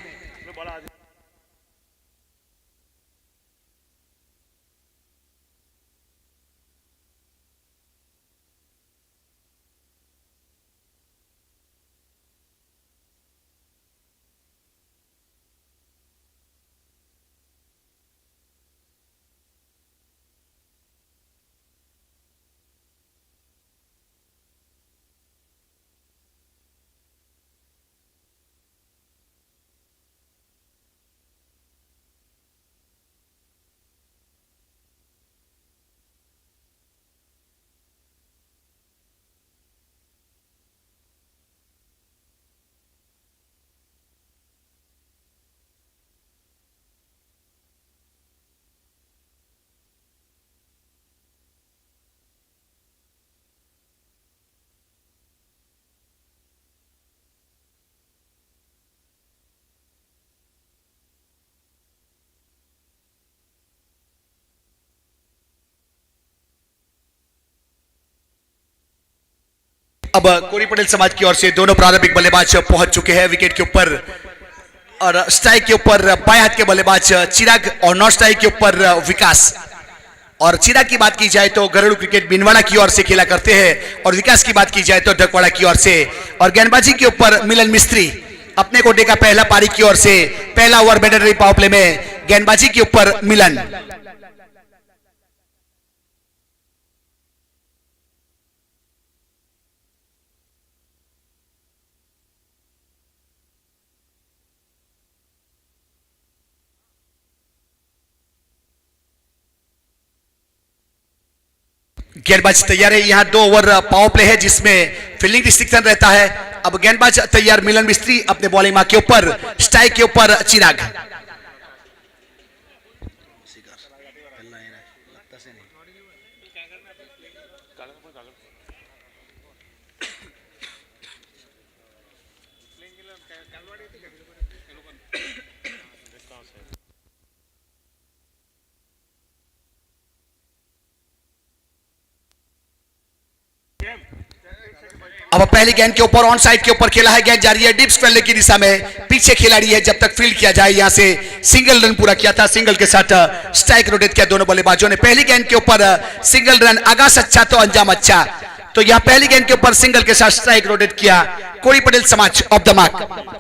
[SPEAKER 1] अब कोरी पटेल समाज की ओर से दोनों प्रारंभिक बल्लेबाज पहुंच चुके हैं विकेट के ऊपर, और स्ट्राइक के ऊपर बाएं हाथ के बल्लेबाज चिराग और नॉन स्ट्राइक के ऊपर विकास। और चिराग की बात की जाए तो घरेलू क्रिकेट बिनवाड़ा की ओर से खेला करते हैं, और विकास की बात की जाए तो ढकवाड़ा की ओर से। और गेंदबाजी के ऊपर मिलन मिस्त्री अपने कोटे का पहला पारी की ओर से पहला ओवर बैटरी पावर प्ले में गेंदबाजी के ऊपर मिलन। गेंदबाज तैयार है, यहां 2 ओवर पावर प्ले है जिसमें फील्डिंग रिस्ट्रिक्शन रहता है। अब गेंदबाज तैयार मिलन मिस्त्री अपने बॉलिंग मार्क के ऊपर, स्ट्राइक के ऊपर चिराग। अब पहली गेंद के ऊपर ऑन साइड के ऊपर खेला है, गेंद जा रही है डीप फील्ड की दिशा में, पीछे खिलाड़ी है, जब तक फील्ड किया जाए। यहां से सिंगल रन पूरा किया था, सिंगल के साथ स्ट्राइक रोटेट किया दोनों बल्लेबाजों ने। पहली गेंद के ऊपर सिंगल रन, आगाज अच्छा तो अंजाम अच्छा। तो यहां पहली गेंद के ऊपर सिंगल के साथ स्ट्राइक रोटेट किया कोड़ी पटेल समाज ऑफ द मार्क।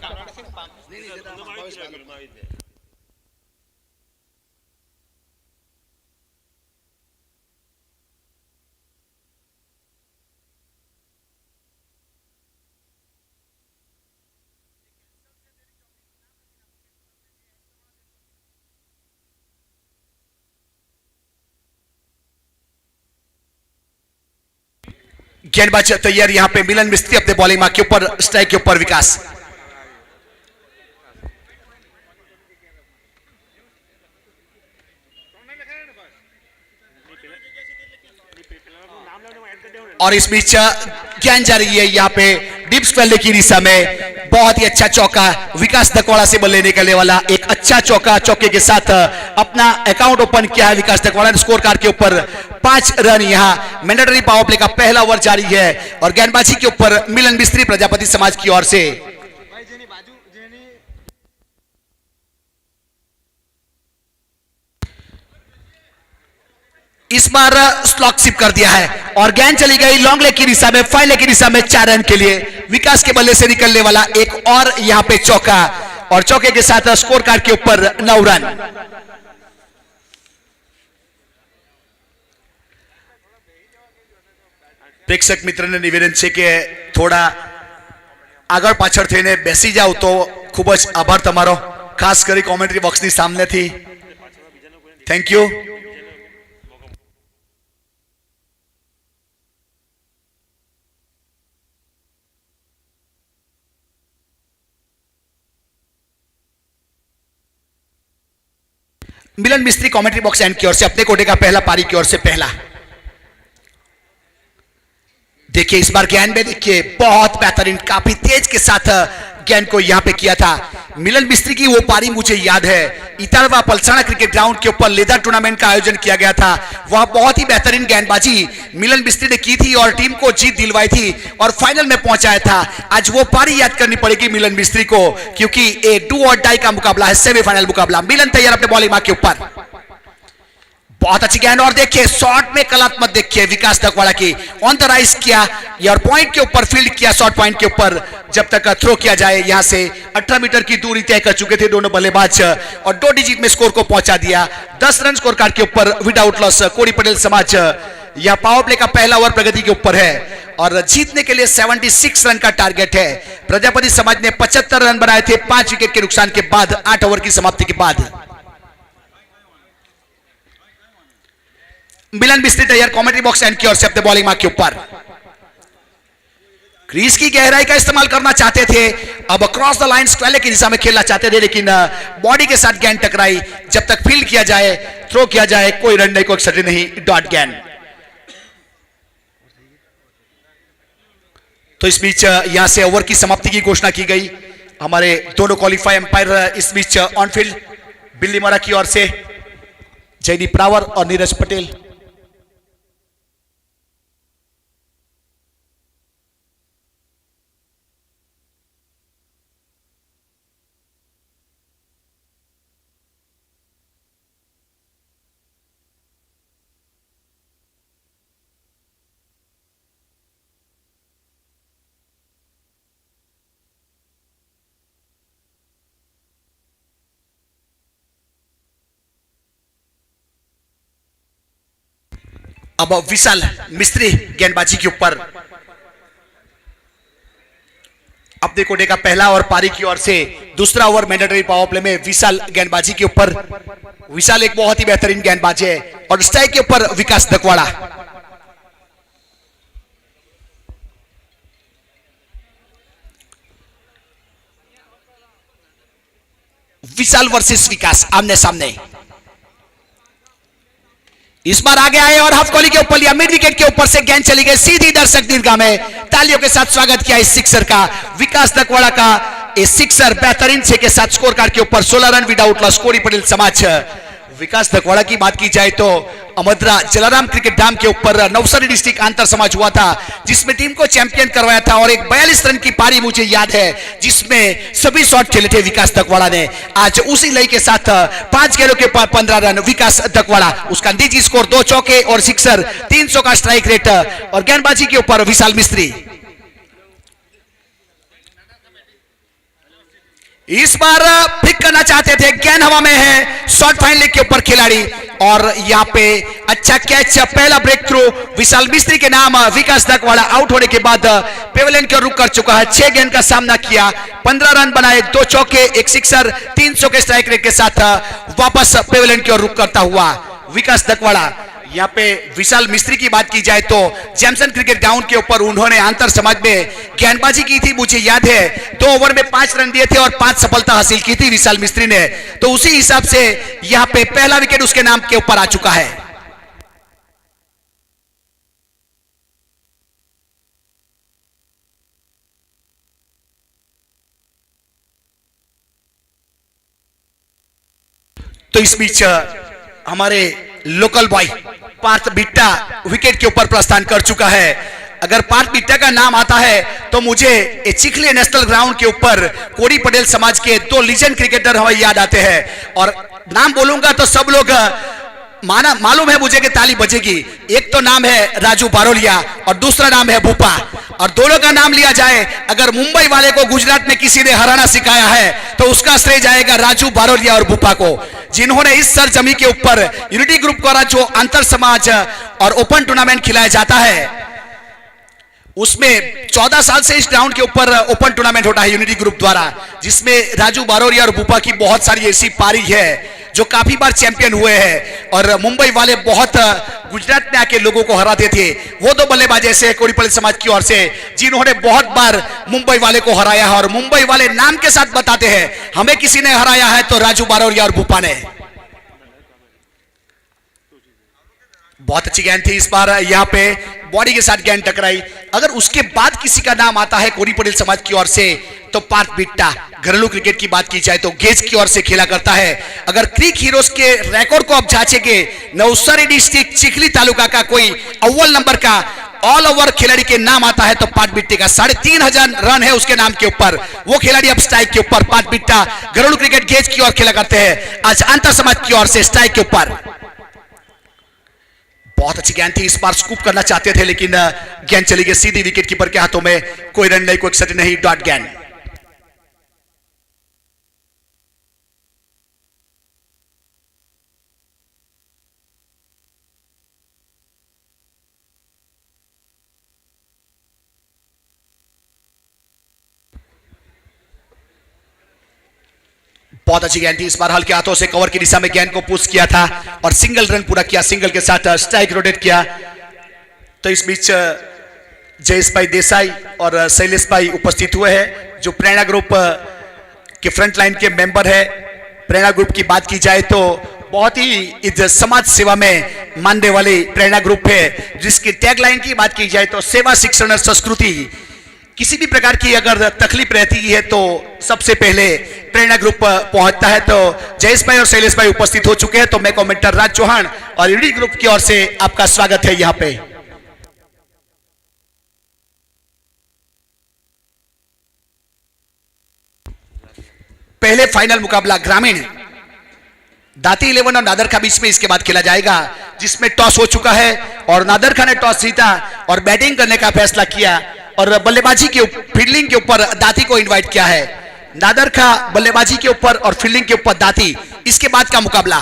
[SPEAKER 1] गेंदबाज तैयार, यहां पे मिलन मिस्त्री अपने बॉलिंग मार्क के ऊपर, स्ट्राइक के ऊपर विकास। और इस बीच गेंद जा रही है यहां पे डीप फील्ड की दिशा में, बहुत ही अच्छा चौका विकास दकवाड़ा से बल्ले निकलने वाला, एक अच्छा चौका, चौके के साथ अपना अकाउंट ओपन किया है विकास दकवाड़ा ने। स्कोर कार्ड के ऊपर 5 रन, यहां मैंडेटरी पावर प्ले का पहला ओवर जारी है और गेंदबाजी के ऊपर मिलन मिस्त्री प्रजापति समाज की ओर से। इस बार स्लॉक सिप कर दिया है और गेंद चली गई लॉन्ग लेग की दिशा में, फाइन लेग की दिशा में 4 रन के लिए। विकास के बल्ले से निकलने वाला एक और यहां पे चौका और चौके के साथ स्कोर कार्ड के ऊपर 9 रन। प्रेक्षक मित्र ने निवेदन છે કે થોડા આગળ પાછળ થઈને બેસી જાવ તો ખૂબ જ આભાર તમારો, ખાસ કરી કોમેન્ટ્રી બોક્સની સામેથી। Thank you. मिलन मिस्त्री कमेंट्री बॉक्स एंड की ओर से अपने कोटे का पहला, पारी की ओर से पहला। देखिए इस बार गेंद में देखिए बहुत बेहतरीन, काफी तेज के साथ गेंद को यहां पे किया था। मिलन मिस्त्री की वो पारी मुझे याद है, इटारवा पलसाना क्रिकेट ग्राउंड के ऊपर लेदर टूर्नामेंट का आयोजन किया गया था। वह बहुत ही बेहतरीन गेंदबाजी मिलन मिस्त्री ने की थी और टीम को जीत दिलवाई थी और फाइनल में पहुंचाया था। आज वो पारी याद करनी पड़ेगी मिलन मिस्त्री को, क्योंकि ये डू और डाई का मुकाबला है, सेमीफाइनल मुकाबला। मिलन तैयार अपने बॉलिंग मार्क के ऊपर, बहुत अच्छी गेंद और देखिए शॉट में कलात्मक देखिए विकास दकवाड़ा की, ऑन द राइज किया और पॉइंट के ऊपर फील्ड किया, शॉर्ट पॉइंट के ऊपर जब तक थ्रो किया जाए। यहां से 18 मीटर की दूरी तय कर चुके थे दोनों बल्लेबाज और 2 डिजिट में स्कोर को पहुंचा दिया। 10 रन स्कोर कार्ड के ऊपर विदाउट लॉस कोड़ी पटेल समाज। यह पावर प्ले का पहला ओवर प्रगति के ऊपर है और जीतने के लिए 76 रन का टारगेट है। प्रजापति समाज ने 75 रन बनाए थे 5 विकेट के नुकसान के बाद, 8 ओवर की समाप्ति के बाद। मिलन मिस्त्री तैयार कमेंट्री बॉक्स एंड की ओर से अपने बॉलिंग मार्क के ऊपर। क्रीज की गहराई का इस्तेमाल करना चाहते थे, अब क्रॉस द लाइन स्क्वायर की दिशा में खेलना चाहते थे, लेकिन बॉडी के साथ गेंद टकराई। जब तक फील्ड किया जाए, थ्रो किया जाए, कोई रन नहीं, कोई एक्सट्रा नहीं, डॉट गेंद। तो इस बीच यहां से ओवर की समाप्ति की घोषणा की गई। हमारे दोनों क्वालिफाई एम्पायर इस बीच ऑन फील्ड बिल्लीमोरा की ओर से जयदीप रावर और नीरज पटेल। अब विशाल मिस्त्री गेंदबाजी के ऊपर अपने कोटे का पहला और पारी की ओर से दूसरा ओवर मैंडेटरी पावर प्ले में विशाल गेंदबाजी के ऊपर। विशाल एक बहुत ही बेहतरीन गेंदबाज है और स्ट्राइक के ऊपर विकास दकवाड़ा। विशाल वर्सेस विकास आमने सामने। इस बार आगे आए और हाफ कॉली के ऊपर लिया, मिड विकेट के ऊपर से गेंद चली गई सीधी दर्शक दीर्घा में। तालियों के साथ स्वागत किया इस सिक्सर का, विकास दकवाड़ा का। इस सिक्सर बेहतरीन छे के साथ स्कोर कार्ड के ऊपर 16 रन विदाउट लॉस कोड़ी पटेल समाज। विकास धकवाड़ा की बात की जाए तो अमद्रा जलाराम क्रिकेट डैम के ऊपर नवसारी डिस्ट्रिक्ट अंतर समाज हुआ था, जिसमें टीम को चैंपियन करवाया था और एक 42 रन की पारी मुझे याद है, जिसमें सभी शॉट खेले थे विकास धकवाड़ा ने। आज उसी लय के साथ 5 गेंदों के ऊपर 15 रन विकास धकवाड़ा, उसका निजी स्कोर 2 चौके और सिक्सर, 300 का स्ट्राइक रेट और गेंदबाजी के ऊपर विशाल मिस्त्री। इस बार फ्लिक करना चाहते थे, गेंद हवा में है, शॉर्ट फाइन लेग के ऊपर खिलाड़ी और यहां पे अच्छा कैच, पहला ब्रेक थ्रू विशाल मिस्त्री के नाम। विकास धकवाड़ा आउट होने के बाद पेवेलियन की ओर रुक कर चुका है, 6 गेंद का सामना किया, 15 रन बनाए, 2 चौके, 1 सिक्सर, 300 के स्ट्राइक रेट के साथ वापस पेवेलियन की ओर रुक करता हुआ विकास धकवाड़ा। यहाँ पे विशाल मिस्त्री की बात की जाए तो जैमसन क्रिकेट ग्राउंड के ऊपर उन्होंने अंतर समाज में गेंदबाजी की थी, मुझे याद है 2 ओवर में 5 रन दिए थे और 5 सफलता हासिल की थी विशाल मिस्त्री ने, तो उसी हिसाब से यहाँ पे पहला विकेट उसके नाम के ऊपर आ चुका है। तो इस बीच हमारे local boy Parth Bitta wicket के ऊपर प्रस्थान कर चुका है। अगर पार्थ बिट्टा का नाम आता है तो मुझे चिखली नेशनल ग्राउंड के ऊपर कोड़ी पटेल समाज के 2 लीजेंड क्रिकेटर हमें याद आते हैं और नाम बोलूंगा तो सब लोग मालूम है मुझे कि ताली बजेगी। एक तो नाम है राजू बारोलिया और दूसरा नाम है भूपा, और दोनों का नाम लिया जाए, अगर मुंबई वाले को गुजरात में किसी ने हराना सिखाया है तो उसका श्रेय जाएगा राजू बारोलिया और भूपा को, जिन्होंने इस सरजमी के ऊपर यूनिटी ग्रुप द्वारा जो अंतर समाज और ओपन टूर्नामेंट खिलाया जाता है उसमें 14 साल से इस ग्राउंड के ऊपर ओपन टूर्नामेंट होता है यूनिटी ग्रुप द्वारा, जिसमें राजू बारोलिया और भूपा की बहुत सारी ऐसी पारी है जो काफी बार चैंपियन हुए हैं और मुंबई वाले बहुत गुजरात में आके लोगों को हराते थे। वो 2 बल्लेबाज ऐसे हैं कोड़ी पटेल समाज की ओर से जिन्होंने बहुत बार मुंबई वाले को हराया है और मुंबई वाले नाम के साथ बताते हैं हमें किसी ने हराया है तो राजू बारोलिया और भूपा ने। बहुत अच्छी गेंद थी इस बार, यहाँ पे बॉडी के साथ गेंद टकराई। अगर उसके बाद किसी का नाम आता है कोड़ी पटेल समाज की ओर से तो पार्थ बिट्टा। घरेलू क्रिकेट की बात की जाए तो गेज की ओर से खेला करता है। अगर क्रिक हीरोज के रिकॉर्ड को आप जांचेंगे, नवसारी डिस्ट्रिक्ट चिखली तालुका का कोई अव्वल नंबर का ऑल ओवर खिलाड़ी के नाम आता है तो पार्थ बिट्टे का 3500 रन है उसके नाम के ऊपर। वो खिलाड़ी अब स्ट्राइक के ऊपर पार्थ बिट्टा घरेलू क्रिकेट गेज की ओर खेला करते हैं, आज अंतर समाज की ओर से स्ट्राइक के ऊपर। बहुत अच्छी गेंद थी, इस बार स्कूप करना चाहते थे लेकिन गेंद चली गई सीधी विकेट कीपर के हाथों में, कोई रन नहीं, कोई एक्सट नहीं, डॉट गेंद। बहुत अच्छी गेंद थी, इस बार हल्के हाथों से कवर की दिशा में गेंद को पुश किया था और सिंगल रन पूरा किया, सिंगल के साथ स्ट्राइक रोटेट किया। तो इस बीच जयेश भाई देसाई और शैलेश भाई उपस्थित हुए हैं जो प्रेरणा ग्रुप के फ्रंट लाइन के मेंबर है। प्रेरणा ग्रुप की बात की जाए तो बहुत ही समाज सेवा में मानने वाली प्रेरणा ग्रुप है, जिसकी टैगलाइन की बात की जाए तो सेवा शिक्षण और संस्कृति। किसी भी प्रकार की अगर तकलीफ रहती है तो सबसे पहले प्रेरणा ग्रुप पहुंचता है। तो जयेश भाई और शैलेश भाई उपस्थित हो चुके हैं, तो मैं कमेंटर राज चौहान और यूनिटी ग्रुप की ओर से आपका स्वागत है। यहां पे पहले फाइनल मुकाबला ग्रामीण दाती 11 और नादरखा बीच में इसके बाद खेला जाएगा, जिसमें टॉस हो चुका है और नादरखा ने टॉस जीता और बैटिंग करने का फैसला किया और बल्लेबाजी के फील्डिंग के ऊपर दाती को इनवाइट किया है। नादरखा बल्लेबाजी के ऊपर और फील्डिंग के ऊपर दाती, इसके बाद का मुकाबला।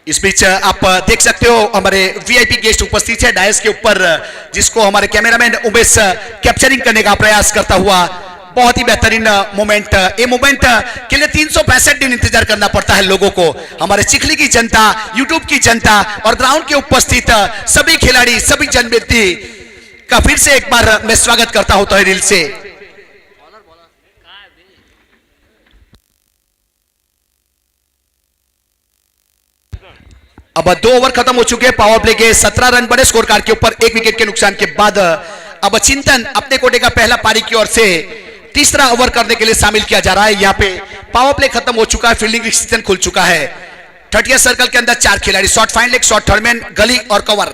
[SPEAKER 1] इस बीच आप देख सकते हो हमारे वीआईपी गेस्ट उपस्थित है डायस के ऊपर, जिसको हमारे कैमरामैन उमेश कैप्चरिंग करने का प्रयास करता हुआ। बहुत ही बेहतरीन मोमेंट, ये मोमेंट के लिए 365 दिन इंतजार करना पड़ता है लोगों को। हमारे चिखली की जनता, यूट्यूब की जनता और ग्राउंड के उपस्थित सभी खिलाड़ी, सभी जनव्यक्ति का फिर से एक बार मैं स्वागत करता हूं तहे दिल से। अब 2 ओवर खत्म हो चुके हैं पावर प्ले के। 17 रन बड़े स्कोर कार्ड के ऊपर 1 विकेट के नुकसान के बाद अब चिंतन अपने कोटे का पहला पारी की ओर से तीसरा ओवर करने के लिए शामिल किया जा रहा है। यहाँ पे पावर प्ले खत्म हो चुका है, फील्डिंग सीजन खुल चुका है। 30 सर्कल के अंदर 4 खिलाड़ी, shot fine leg, shot third man, गली और कवर।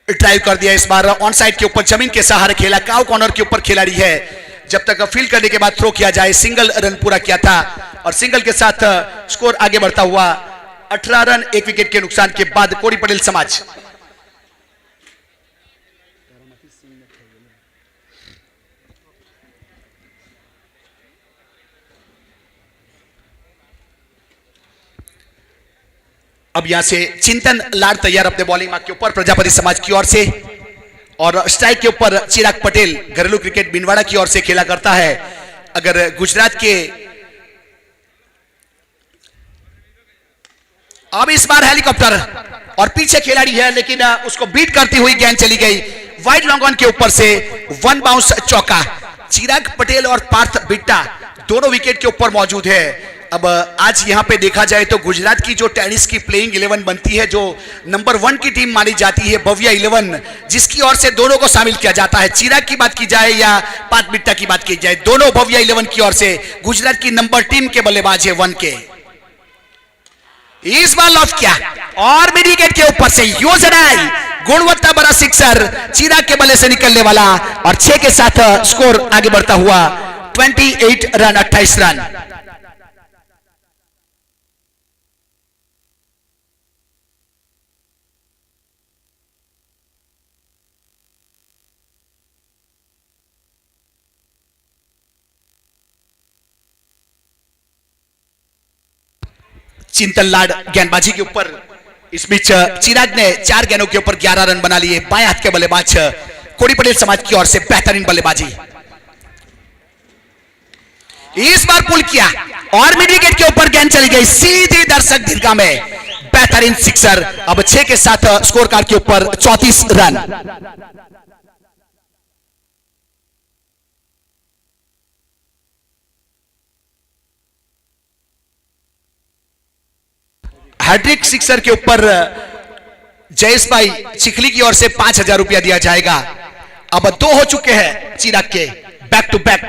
[SPEAKER 1] ड्राइव कर दिया इस बार ऑन साइड के ऊपर, जमीन के सहारे खेला, काउ कॉर्नर के ऊपर खिलाड़ी है। जब तक फील्ड करने के बाद थ्रो किया जाए, सिंगल रन पूरा किया था और सिंगल के साथ स्कोर आगे बढ़ता हुआ 18 रन 1 विकेट के नुकसान के बाद कोड़ी पटेल समाज। अब यहां से चिंतन लाड तैयार अपने बॉलिंग मार्क के ऊपर प्रजापति समाज की ओर से, और स्ट्राइक के ऊपर चिराग पटेल घरेलू क्रिकेट बिनवाड़ा की ओर से खेला करता है। अगर गुजरात के अब इस बार हेलीकॉप्टर और पीछे खिलाड़ी है, लेकिन उसको बीट करती हुई गेंद चली गई वाइड लॉन्ग ऑन के ऊपर से, 1 बाउंस चौका। चिराग पटेल और पार्थ बिट्टा दोनों विकेट के ऊपर मौजूद है। अब आज यहां पे देखा जाए तो गुजरात की जो टेनिस की प्लेइंग 11 बनती है, जो नंबर 1 की टीम मानी जाती है भव्य 11, जिसकी ओर से दोनों को शामिल किया जाता है। चिराग की बात की जाए या पार्थ बिट्टा की बात की जाए, दोनों भव्य 11 की ओर से गुजरात की नंबर टीम के बल्लेबाज है 1 के। इस बार लॉफ्ट किया और मिड विकेट के ऊपर से योजनाई गुणवत्ता बड़ा सिक्सर, चिराग के बल्ले से निकलने वाला और 6 के साथ स्कोर आगे बढ़ता हुआ 28 रन 28 रन। चिंतन लाड गेंदबाजी के ऊपर, इस बीच चिराग ने 4 गेंदों के ऊपर 11 रन बना लिए। बाएं हाथ के बल्लेबाज कोड़ी पटेल समाज की ओर से बेहतरीन बल्लेबाजी। इस बार पुल किया और मिड विकेट के ऊपर गेंद चली गई सीधी दर्शक दीर्घा में, बेहतरीन सिक्सर। अब 6 के साथ स्कोर कार्ड के ऊपर 34 रन। हैट्रिक सिक्सर के ऊपर जयेश भाई चिखली की ओर से 5,000 रुपया दिया जाएगा। अब 2 हो चुके हैं चिराग के बैक टू बैक।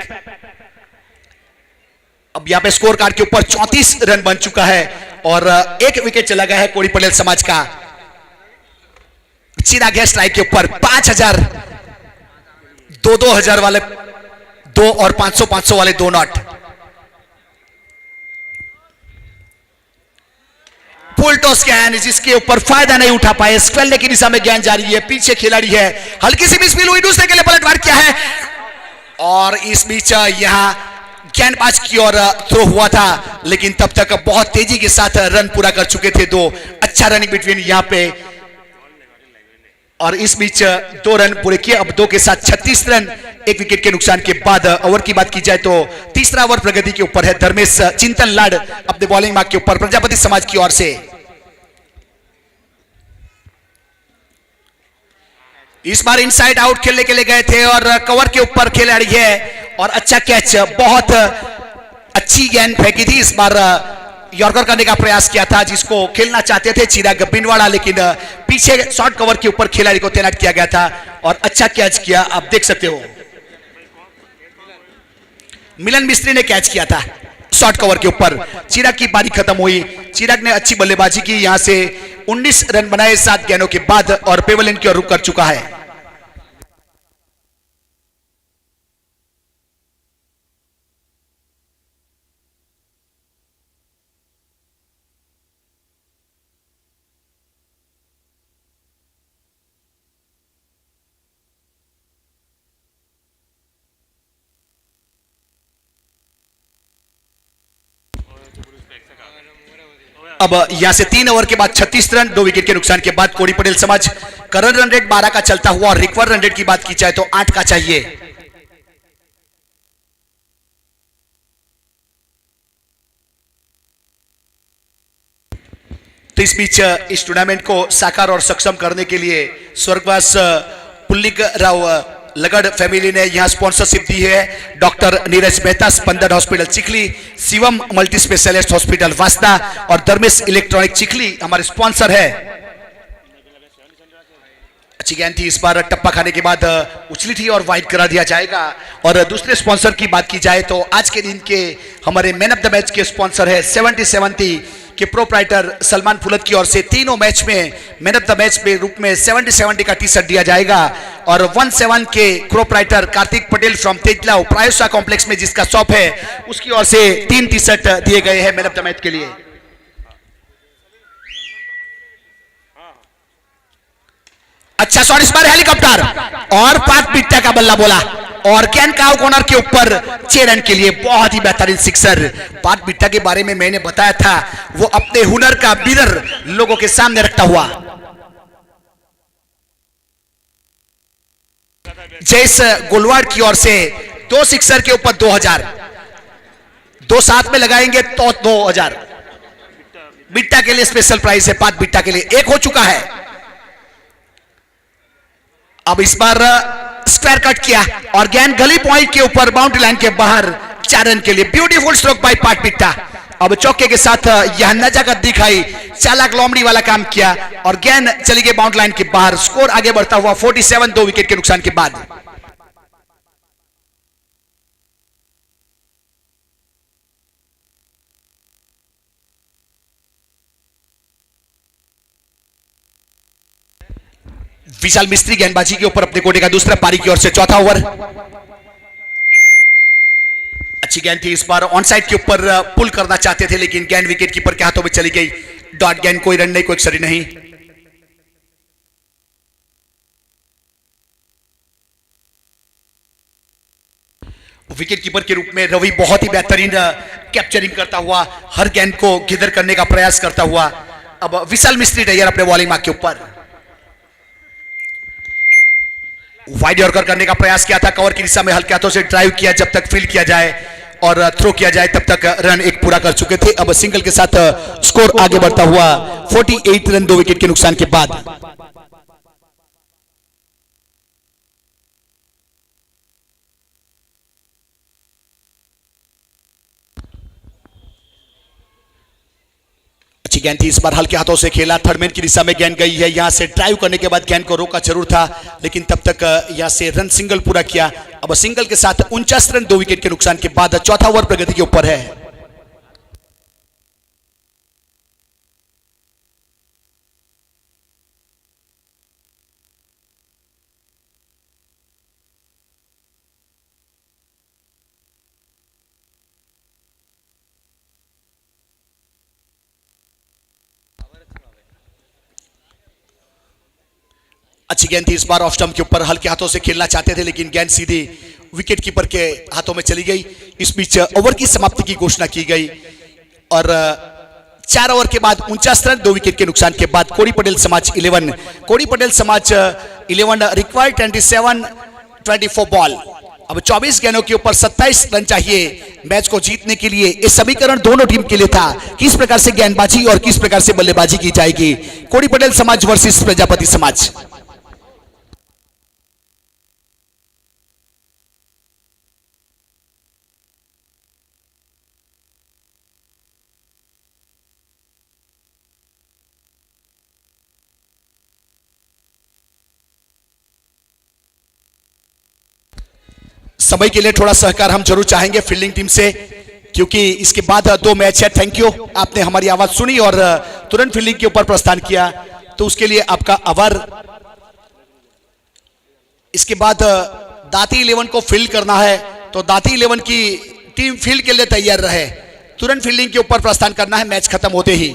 [SPEAKER 1] अब यहां पे स्कोर कार्ड के ऊपर 34 रन बन चुका है और 1 विकेट चला गया है कोड़ी पटेल समाज का। चिराग है स्ट्राइक के ऊपर, 5,000, 2,000 वाले 2 और 500 वाले 2 नॉट। फुल टॉस गेंद जिसके ऊपर फायदा नहीं उठा पाए, स्क्वेल की दिशा में गेंद जा रही है, पीछे खिलाड़ी है, हल्की सी मिसफील हुई, दूसरे के लिए पलटवार किया है और इस बीच यहां गेंदबाज की ओर थ्रो हुआ था, लेकिन तब तक बहुत तेजी के साथ रन पूरा कर चुके थे 2। अच्छा रनिंग बिटवीन यहां पे और इस बीच 2 रन पूरे किए। अब 2 के साथ 36 रन 1 विकेट के नुकसान के बाद। ओवर की बात की जाए तो तीसरा ओवर प्रगति के ऊपर है। धर्मेश चिंतन लाड अपने बॉलिंग मार्क के ऊपर प्रजापति समाज की ओर से। इस बार इनसाइड आउट खेलने के लिए गए थे और कवर के ऊपर खिलाड़ी है और अच्छा कैच, बहुत अच्छी गेंद फेंकी थी। इस बार यॉर्कर करने का प्रयास किया था जिसको खेलना चाहते थे चिराग बिनवाड़ा, लेकिन पीछे शॉर्ट कवर के ऊपर खिलाड़ी को तैनात किया गया था और अच्छा कैच किया। आप देख सकते हो मिलन मिस्त्री ने कैच किया था शॉर्ट कवर के ऊपर। चिराग की पारी खत्म हुई, चिराग ने अच्छी बल्लेबाजी की, यहां से 19 रन बनाए 7 गेंदों के बाद और पेवलियन की ओर रुख कर चुका है। अब यहां से 3 ओवर के बाद 36 रन 2 विकेट के नुकसान के बाद कोड़ी पटेल समाज करंट रन रेट 12 का चलता हुआ और रिक्वायर रन रेट की बात की जाए तो 8 का चाहिए। तो इस बीच इस टूर्नामेंट को साकार और सक्षम करने के लिए स्वर्गवास पुल्लिक राव लगड़ फैमिली ने यहां स्पॉन्सरशिप दी है। Doctor Neeraj Mehta Spandan hospital Chikhli, Shivam multi specialist hospital वास्ता और धर्मेश इलेक्ट्रॉनिक चिखली हमारे स्पॉन्सर है। अच्छी गेंद थी, इस बार टप्पा खाने के बाद उछली थी और वाइड करा दिया जाएगा। और दूसरे स्पॉन्सर की बात की जाए तो आज के दिन के हमारे मैन ऑफ द मैच के स्पॉन्सर है 70-70 के प्रोप्राइटर सलमान फुलत की ओर से तीनों मैच में मैन ऑफ द मैच के रूप में 70-70 का टी शर्ट दिया जाएगा। और 17 के प्रोप्राइटर कार्तिक पटेल फ्रॉम तेजलाव प्रायोसा कॉम्प्लेक्स में जिसका शॉप है उसकी ओर से 3 टी शर्ट दिए गए हैं मैन ऑफ द मैच के लिए। अच्छा शॉट, इस बार हेलीकॉप्टर और 5 बिट्टा का बल्ला बोला और कैन काउ कॉर्नर के ऊपर 6 रन के लिए बहुत ही बेहतरीन सिक्सर। 5 बिट्टा के बारे में मैंने बताया था, वो अपने हुनर का बिरर लोगों के सामने रखता हुआ। जैस गोलवाड़ की ओर से 2 सिक्सर के ऊपर 2000, 2 साथ में लगाएंगे तो 2000 बिट्टा के लिए स्पेशल प्राइस है। 5 बिट्टा के लिए 1 हो चुका है। अब इस बार स्क्वायर कट किया और गेंद गली पॉइंट के ऊपर बाउंड्री लाइन के बाहर 4 रन के लिए। Beautiful stroke by 5 Bitta. अब चौके के साथ यह नजाकत दिखाई, चालाक लोमड़ी वाला काम किया और गेंद चली गई बाउंड्री लाइन के बाहर। स्कोर आगे बढ़ता हुआ 47, 2 विकेट के नुकसान के बाद। विशाल मिस्त्री गेंदबाजी के ऊपर अपने कोटे का दूसरा पारी की ओर से चौथा ओवर। अच्छी गेंद थी, इस बार ऑन साइड के ऊपर पुल करना चाहते थे लेकिन गेंद विकेट कीपर के हाथों में चली गई। डॉट गेंद, कोई रन नहीं, कोई एक्सरी नहीं। विकेट कीपर के रूप में रवि बहुत ही बेहतरीन कैप्चरिंग करता हुआ हर गेंद को गिदर करने का प्रयास करता हुआ। अब विशाल मिस्त्री तैयार अपने बॉलिंग मार्क के ऊपर। वाइड यॉर्कर करने का प्रयास किया था, कवर की दिशा में हल्के हाथों से ड्राइव किया जब तक फील्ड किया जाए और थ्रो किया जाए तब तक रन 1 पूरा कर चुके थे। अब सिंगल के साथ स्कोर आगे बढ़ता हुआ 48 रन 2 विकेट के नुकसान के बाद। अच्छी गेंद थी, इस बार हल्के हाथों से खेला, थर्ड मैन की दिशा में गेंद गई है। यहां से ड्राइव करने के बाद गेंद को रोका जरूर था लेकिन तब तक यहां से रन सिंगल पूरा किया। अब सिंगल के साथ 49 रन 2 विकेट के नुकसान के बाद चौथा ओवर प्रगति के ऊपर है। अच्छी गेंद थी, इस बार ऑफ स्टंप के ऊपर हल्के हाथों से खेलना चाहते थे लेकिन गेंद सीधी विकेट कीपर के हाथों में चली गई। इस बीच ओवर की समाप्ति की घोषणा की गई और 4 ओवर के बाद 49 रन 2 विकेट के नुकसान के बाद कोड़ी पटेल समाज 11, कोड़ी पटेल समाज 11 रिक्वायर्ड 27-24 बॉल। अब 24 गेंदों के ऊपर 27 रन चाहिए मैच को जीतने के लिए। ये समीकरण दोनों टीम के लिए था, किस प्रकार से गेंदबाजी और किस प्रकार से बल्लेबाजी की जाएगी। कोड़ी पटेल समाज वर्सेस प्रजापति समाज। समय के लिए थोड़ा सहकार हम जरूर चाहेंगे फील्डिंग टीम से क्योंकि इसके बाद 2 मैच है। थैंक यू, आपने हमारी आवाज सुनी और तुरंत फील्डिंग के ऊपर प्रस्थान किया तो उसके लिए आपका आभार। इसके बाद दाती 11 को फील्ड करना है तो दाती 11 की टीम फील्ड के लिए तैयार रहे। तुरंत फील्डिंग के ऊपर प्रस्थान करना है मैच खत्म होते ही।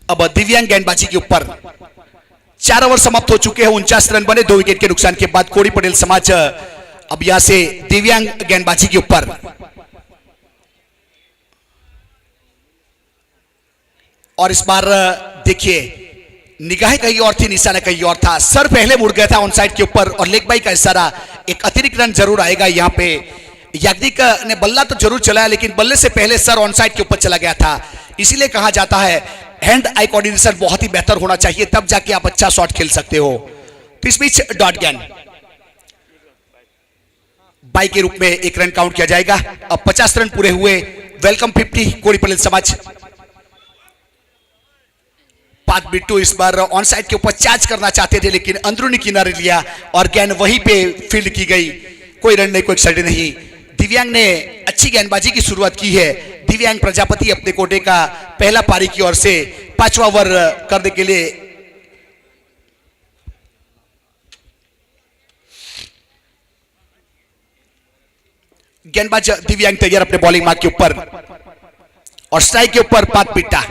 [SPEAKER 1] अब दिव्यांग गेंदबाजी के ऊपर 4 ओवर समाप्त हो चुके हैं। 49 रन बने 2 विकेट के नुकसान के बाद कोड़ी पटेल समाज अब यहां से दिव्यांग गेंदबाजी के ऊपर। और इस बार देखिए निगाहें कहीं और थी, निशाना कहीं और था। सर पहले मुड़ गया था ऑन साइड के ऊपर और लेग बाई का इशारा। एक अतिरिक्त रन जरूर आएगा यहां पे। याग्निक ने बल्ला तो जरूर चलाया लेकिन बल्ले से पहले सर ऑन साइड के ऊपर चला गया था। इसीलिए कहा जाता है हैंड आई कोऑर्डिनेशन बहुत ही बेहतर होना चाहिए, तब जाके आप अच्छा शॉट खेल सकते हो। पिच डॉट गेंद बाई के रूप में एक रन काउंट किया जाएगा। अब 50 रन पूरे हुए। वेलकम 50 कोड़ी पटेल समाज। पात बिट्टू इस बार ऑन साइड के ऊपर चार्ज करना चाहते थे लेकिन अंदरूनी किनारे लिया और गेंद वहीं पे फील्ड की गई। कोई रन नहीं, कोई एक्सर्टी नहीं। दिव्यांग ने अच्छी गेंदबाजी की शुरुआत की है। दिव्यांग प्रजापति अपने कोटे का पहला पारी की ओर से 5वां ओवर करने के लिए गेंदबाज दिव्यांग तैयार अपने बॉलिंग मार्क के ऊपर और स्ट्राइक के ऊपर पात पिट्टा।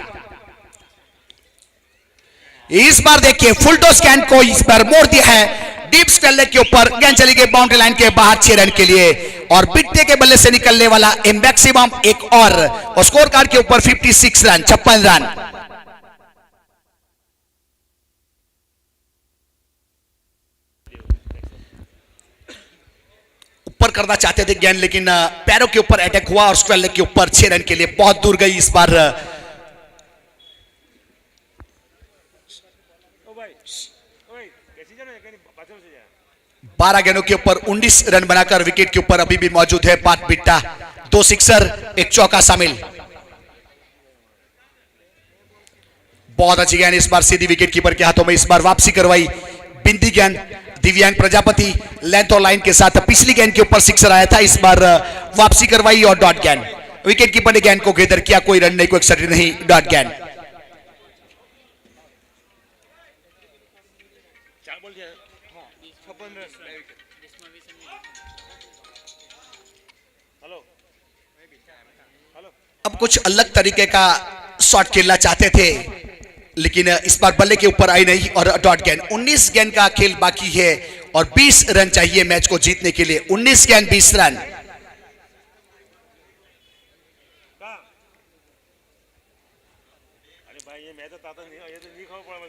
[SPEAKER 1] इस बार देखिए फुल टॉस गेंद को इस बार मोड़ दिया है। डीप स्क्वायर लेग के ऊपर गेंद चली गई बाउंड्री लाइन के बाहर 6 रन के लिए और पिट्टे के बल्ले से निकलने वाला मैक्सिमम एक और स्कोर कार्ड के ऊपर 56 रन 56 रन। ऊपर करना चाहते थे गेंद लेकिन पैरों के ऊपर अटैक हुआ और स्क्वायर लेग के ऊपर 6 रन के लिए बहुत दूर गई। इस बार 12 गेंदों के ऊपर 19 रन बनाकर विकेट के ऊपर अभी भी मौजूद है पात बिट्टा। 2 सिक्सर 1 चौका शामिल। बहुत अच्छी गेंद इस बार सीधी विकेट कीपर के हाथों में इस बार वापसी करवाई। बिंदी गेंद दिव्यांग प्रजापति लेंथ और लाइन के साथ पिछली गेंद के ऊपर सिक्सर आया था। इस बार वापसी करवाई और डॉट गेंद। विकेट कीपर ने गेंद को घेदर किया। कोई रन नहीं, कोई एक्सर्टी नहीं। डॉट गेंद। अब कुछ अलग तरीके का शॉट खेलना चाहते थे लेकिन इस बार बल्ले के ऊपर आई नहीं और डॉट गेंद। 19 गेंद का खेल बाकी है और 20 रन चाहिए मैच को जीतने के लिए। 19 गेंद 20 रन।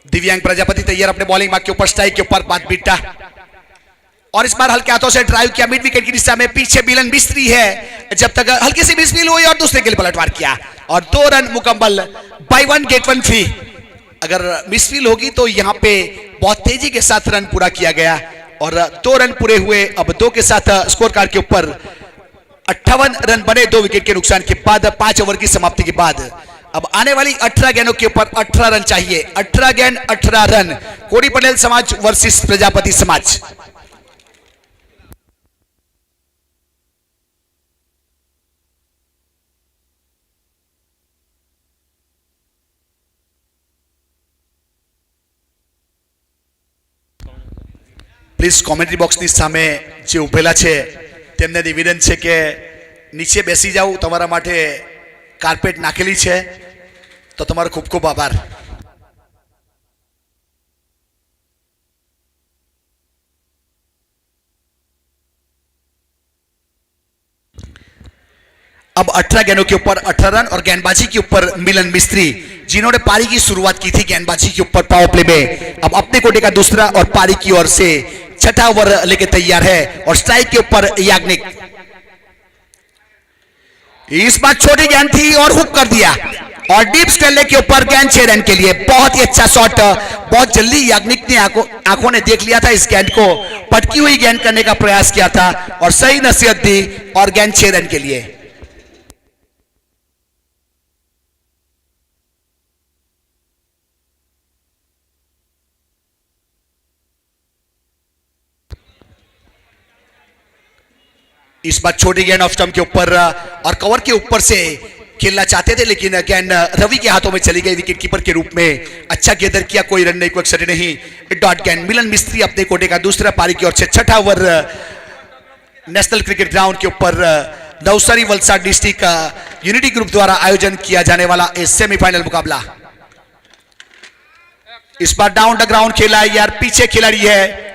[SPEAKER 1] दिव्यांग प्रजापति तैयार अपने बॉलिंग मार्क के ऊपर। स्ट्राइक के ऊपर पात बिट्टा और इस बार हल्के हाथों से ड्राइव किया मिड विकेट की दिशा में। पीछे मिलन मिस्त्री है जब तक हल्की सी मिसफील हुई और दूसरे के लिए पलटवार किया और 2 रन मुकम्मल। Buy 1 get 1 free. अगर मिसफील होगी तो यहां पे बहुत तेजी के साथ रन पूरा किया गया और 2 रन पूरे हुए। अब 2 के साथ स्कोर कार्ड के ऊपर 58 रन बने 2 विकेट के नुकसान के बाद 5 ओवर की समाप्ति के बाद। अब आने वाली 18 गेंदों के ऊपर 18 रन चाहिए। 18 गेंद 18 रन। कोड़ी पटेल समाज वर्सेस प्रजापति समाज। प्लीज कॉमेंट्री बॉक्स ની સામે જે ઉભેલા છે તેમને નિવેદન છે કે નીચે બેસી જાવ। તમારા માટે કાર્પેટ નાખેલી છે તો તમારો ખૂબ ખૂબ આભાર। अब 18 गेंदों के ऊपर 18 रन और गेंदबाजी के ऊपर मिलन मिस्त्री जिन्होंने पारी की शुरुआत की थी गेंदबाजी के ऊपर पावर प्ले में। अब अपने कोटे का दूसरा और पारी की ओर से 6ठा ओवर लेके तैयार है और स्ट्राइक के ऊपर याग्निक। इस बार छोटी गेंद थी और हुक कर दिया और डीप स्क्वायर के ऊपर गेंद 6 रन के लिए। बहुत ही अच्छा शॉट। बहुत जल्दी याग्निक ने आंखों ने देख लिया था इस गेंद को। पटकी हुई गेंद करने का प्रयास किया था और सही नसीहत दी और गेंद 6 रन के लिए। इस बार छोटी गेंद ऑफ स्टंप के ऊपर और कवर के ऊपर से खेलना चाहते थे लेकिन गेंद रवि के हाथों में चली गई विकेट कीपर के रूप में। अच्छा गेंदर किया। कोई रन नहीं, कोई एक्सर्टी नहीं। डॉट गेंद। मिलन मिस्त्री अपने कोटे का दूसरा पारी की ओर से 6ठा ओवर नेशनल क्रिकेट ग्राउंड के ऊपर Navsari Valsad district unity group द्वारा आयोजन किया जाने वाला सेमीफाइनल मुकाबला। इस बार डाउन द ग्राउंड खेला है यार। पीछे खिलाड़ी है।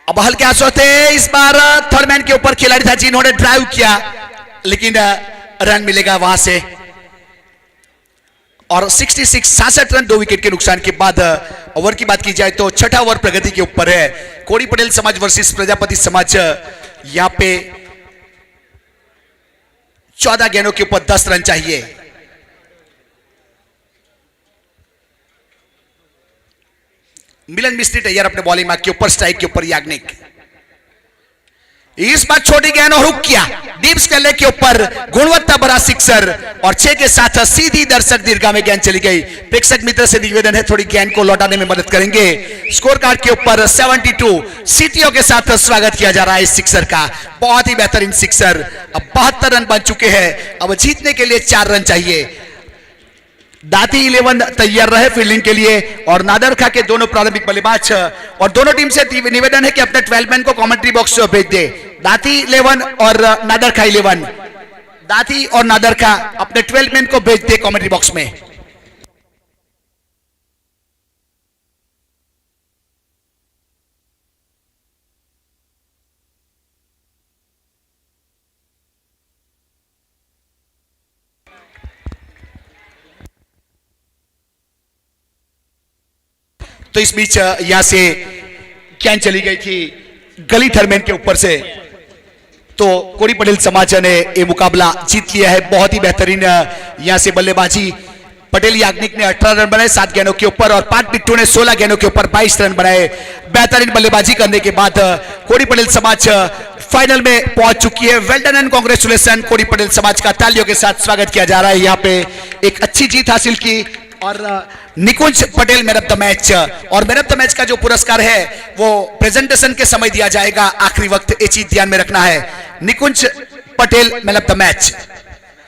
[SPEAKER 1] अब हल्के हाथों से इस बार थर्ड मैन के ऊपर खिलाड़ी था जिन्होंने ड्राइव किया लेकिन रन मिलेगा वहां से। और 66 रन 2 विकेट के नुकसान के बाद ओवर की बात की जाए तो छठा ओवर प्रगति के ऊपर है। कोड़ी पटेल समाज वर्सेस प्रजापति समाज, यहां पे 14 गेंदों के ऊपर 10 रन चाहिए। मिलन मिस्त्री तैयार अपने बॉलिंग मार्क के ऊपर, स्ट्राइक के ऊपर याग्निक, इस बार छोटी गेंद और हुक किया डीप स्क्वेयर के ऊपर, गुणवत्ता भरा सिक्सर और 6 के साथ सीधी दर्शक दीर्घा में गेंद चली गई। प्रेक्षक मित्र से निवेदन है थोड़ी गेंद को लौटाने में मदद करेंगे। स्कोर कार्ड के ऊपर 72 सीटियों के साथ स्वागत किया जा रहा है इस सिक्सर का। बहुत ही बेहतरीन सिक्सर। अब 72 रन बन चुके हैं, अब जीतने के लिए 4 रन चाहिए। दाती 11 तैयार रहे फील्डिंग के लिए और नादरखा के दोनों प्रारंभिक बल्लेबाज, और दोनों टीम से निवेदन है कि अपने 12 मैन को कमेंट्री बॉक्स भेज दे। दाती 11 और नादरखा 11, दाती और नादरखा अपने 12 मैन को भेज दे कमेंट्री बॉक्स में। तो इस बीच यहां से गेंद चली गई थी गली थर्मेन के ऊपर से, तो कोड़ी पटेल समाज ने यह मुकाबला जीत लिया है। बहुत ही बेहतरीन यहां से बल्लेबाजी। पटेल याग्निक ने 18 रन बनाए 7 गेंदों के ऊपर और पांच बिट्टू ने 16 गेंदों के ऊपर 22 रन बनाए। बेहतरीन बल्लेबाजी करने के बाद कोड़ी पटेल समाज फाइनल में पहुंच चुकी है। वेल डन एंड कांग्रेचुलेशन कोड़ी पटेल समाज का, तालियों के साथ स्वागत किया जा रहा है। यहाँ पे एक अच्छी जीत हासिल की और Nikunj Patel man of the match, और मैन ऑफ द मैच का जो पुरस्कार है वो प्रेजेंटेशन के समय दिया जाएगा। आखिरी वक्त ये चीज ध्यान में रखना है। Nikunj Patel man of the match.